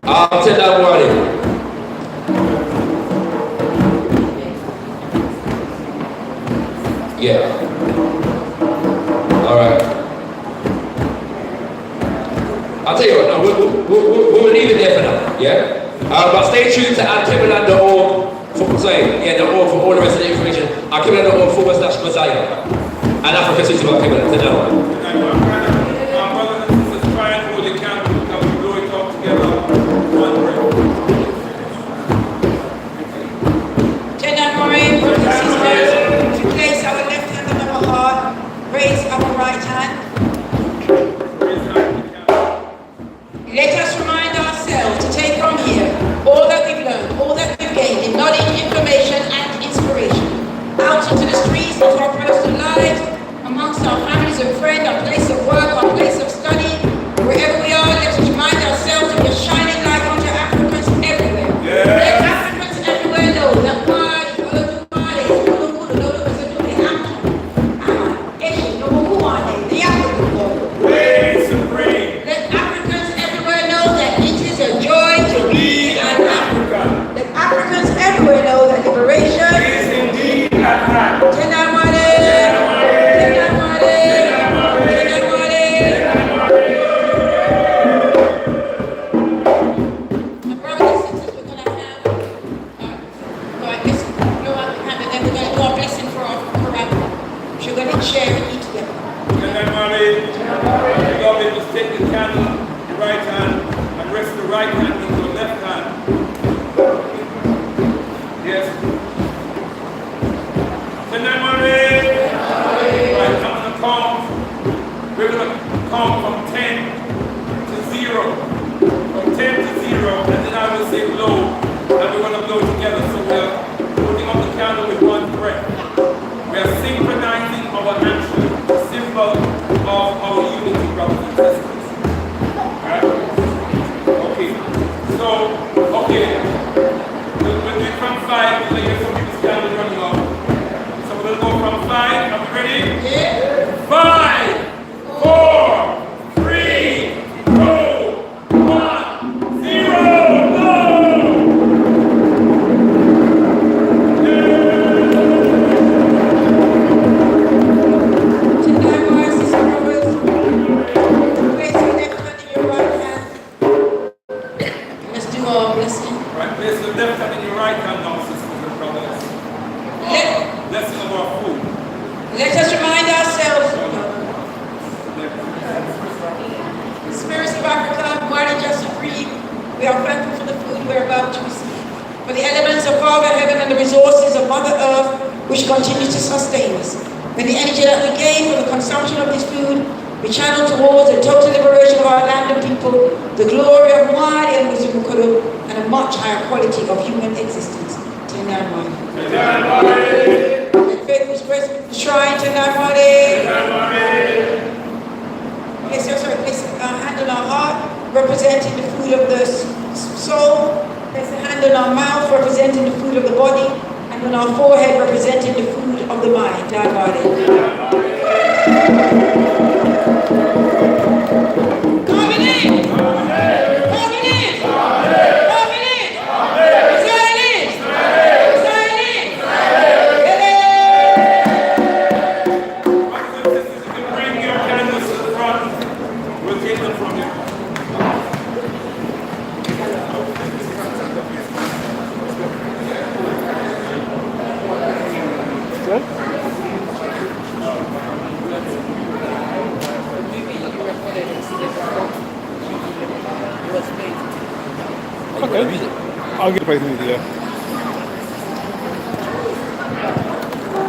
I'll tell that warning. Yeah. All right. I'll tell you what, no, we'll leave it there for now, yeah? But stay tuned to Alkebu-Lan.org for all the rest of the information. Alkebu-Lan.org/Mosiah. And Africa City of Alkebu-Lan. To know. Raise our right hand. Let us remind ourselves to take from here all that we've learned, all that we've gained in knowledge, information, and inspiration. Out into the streets, into our personal lives, amongst our families and friends, our place of work, our place of study, wherever we are, let us remind ourselves to be a shining light unto Africans everywhere. Yeah. Let Africans everywhere know that God Yes, sir, sorry, please, representing the food of the soul. There's a hand on our mouth representing the food of the body, and on our forehead representing the food of the mind, our body. Coming in! Coming in! Coming in! Sign in! Sign in! Bring your candles to the front. We'll take them from you. Okay. I'll get to play the music, yeah.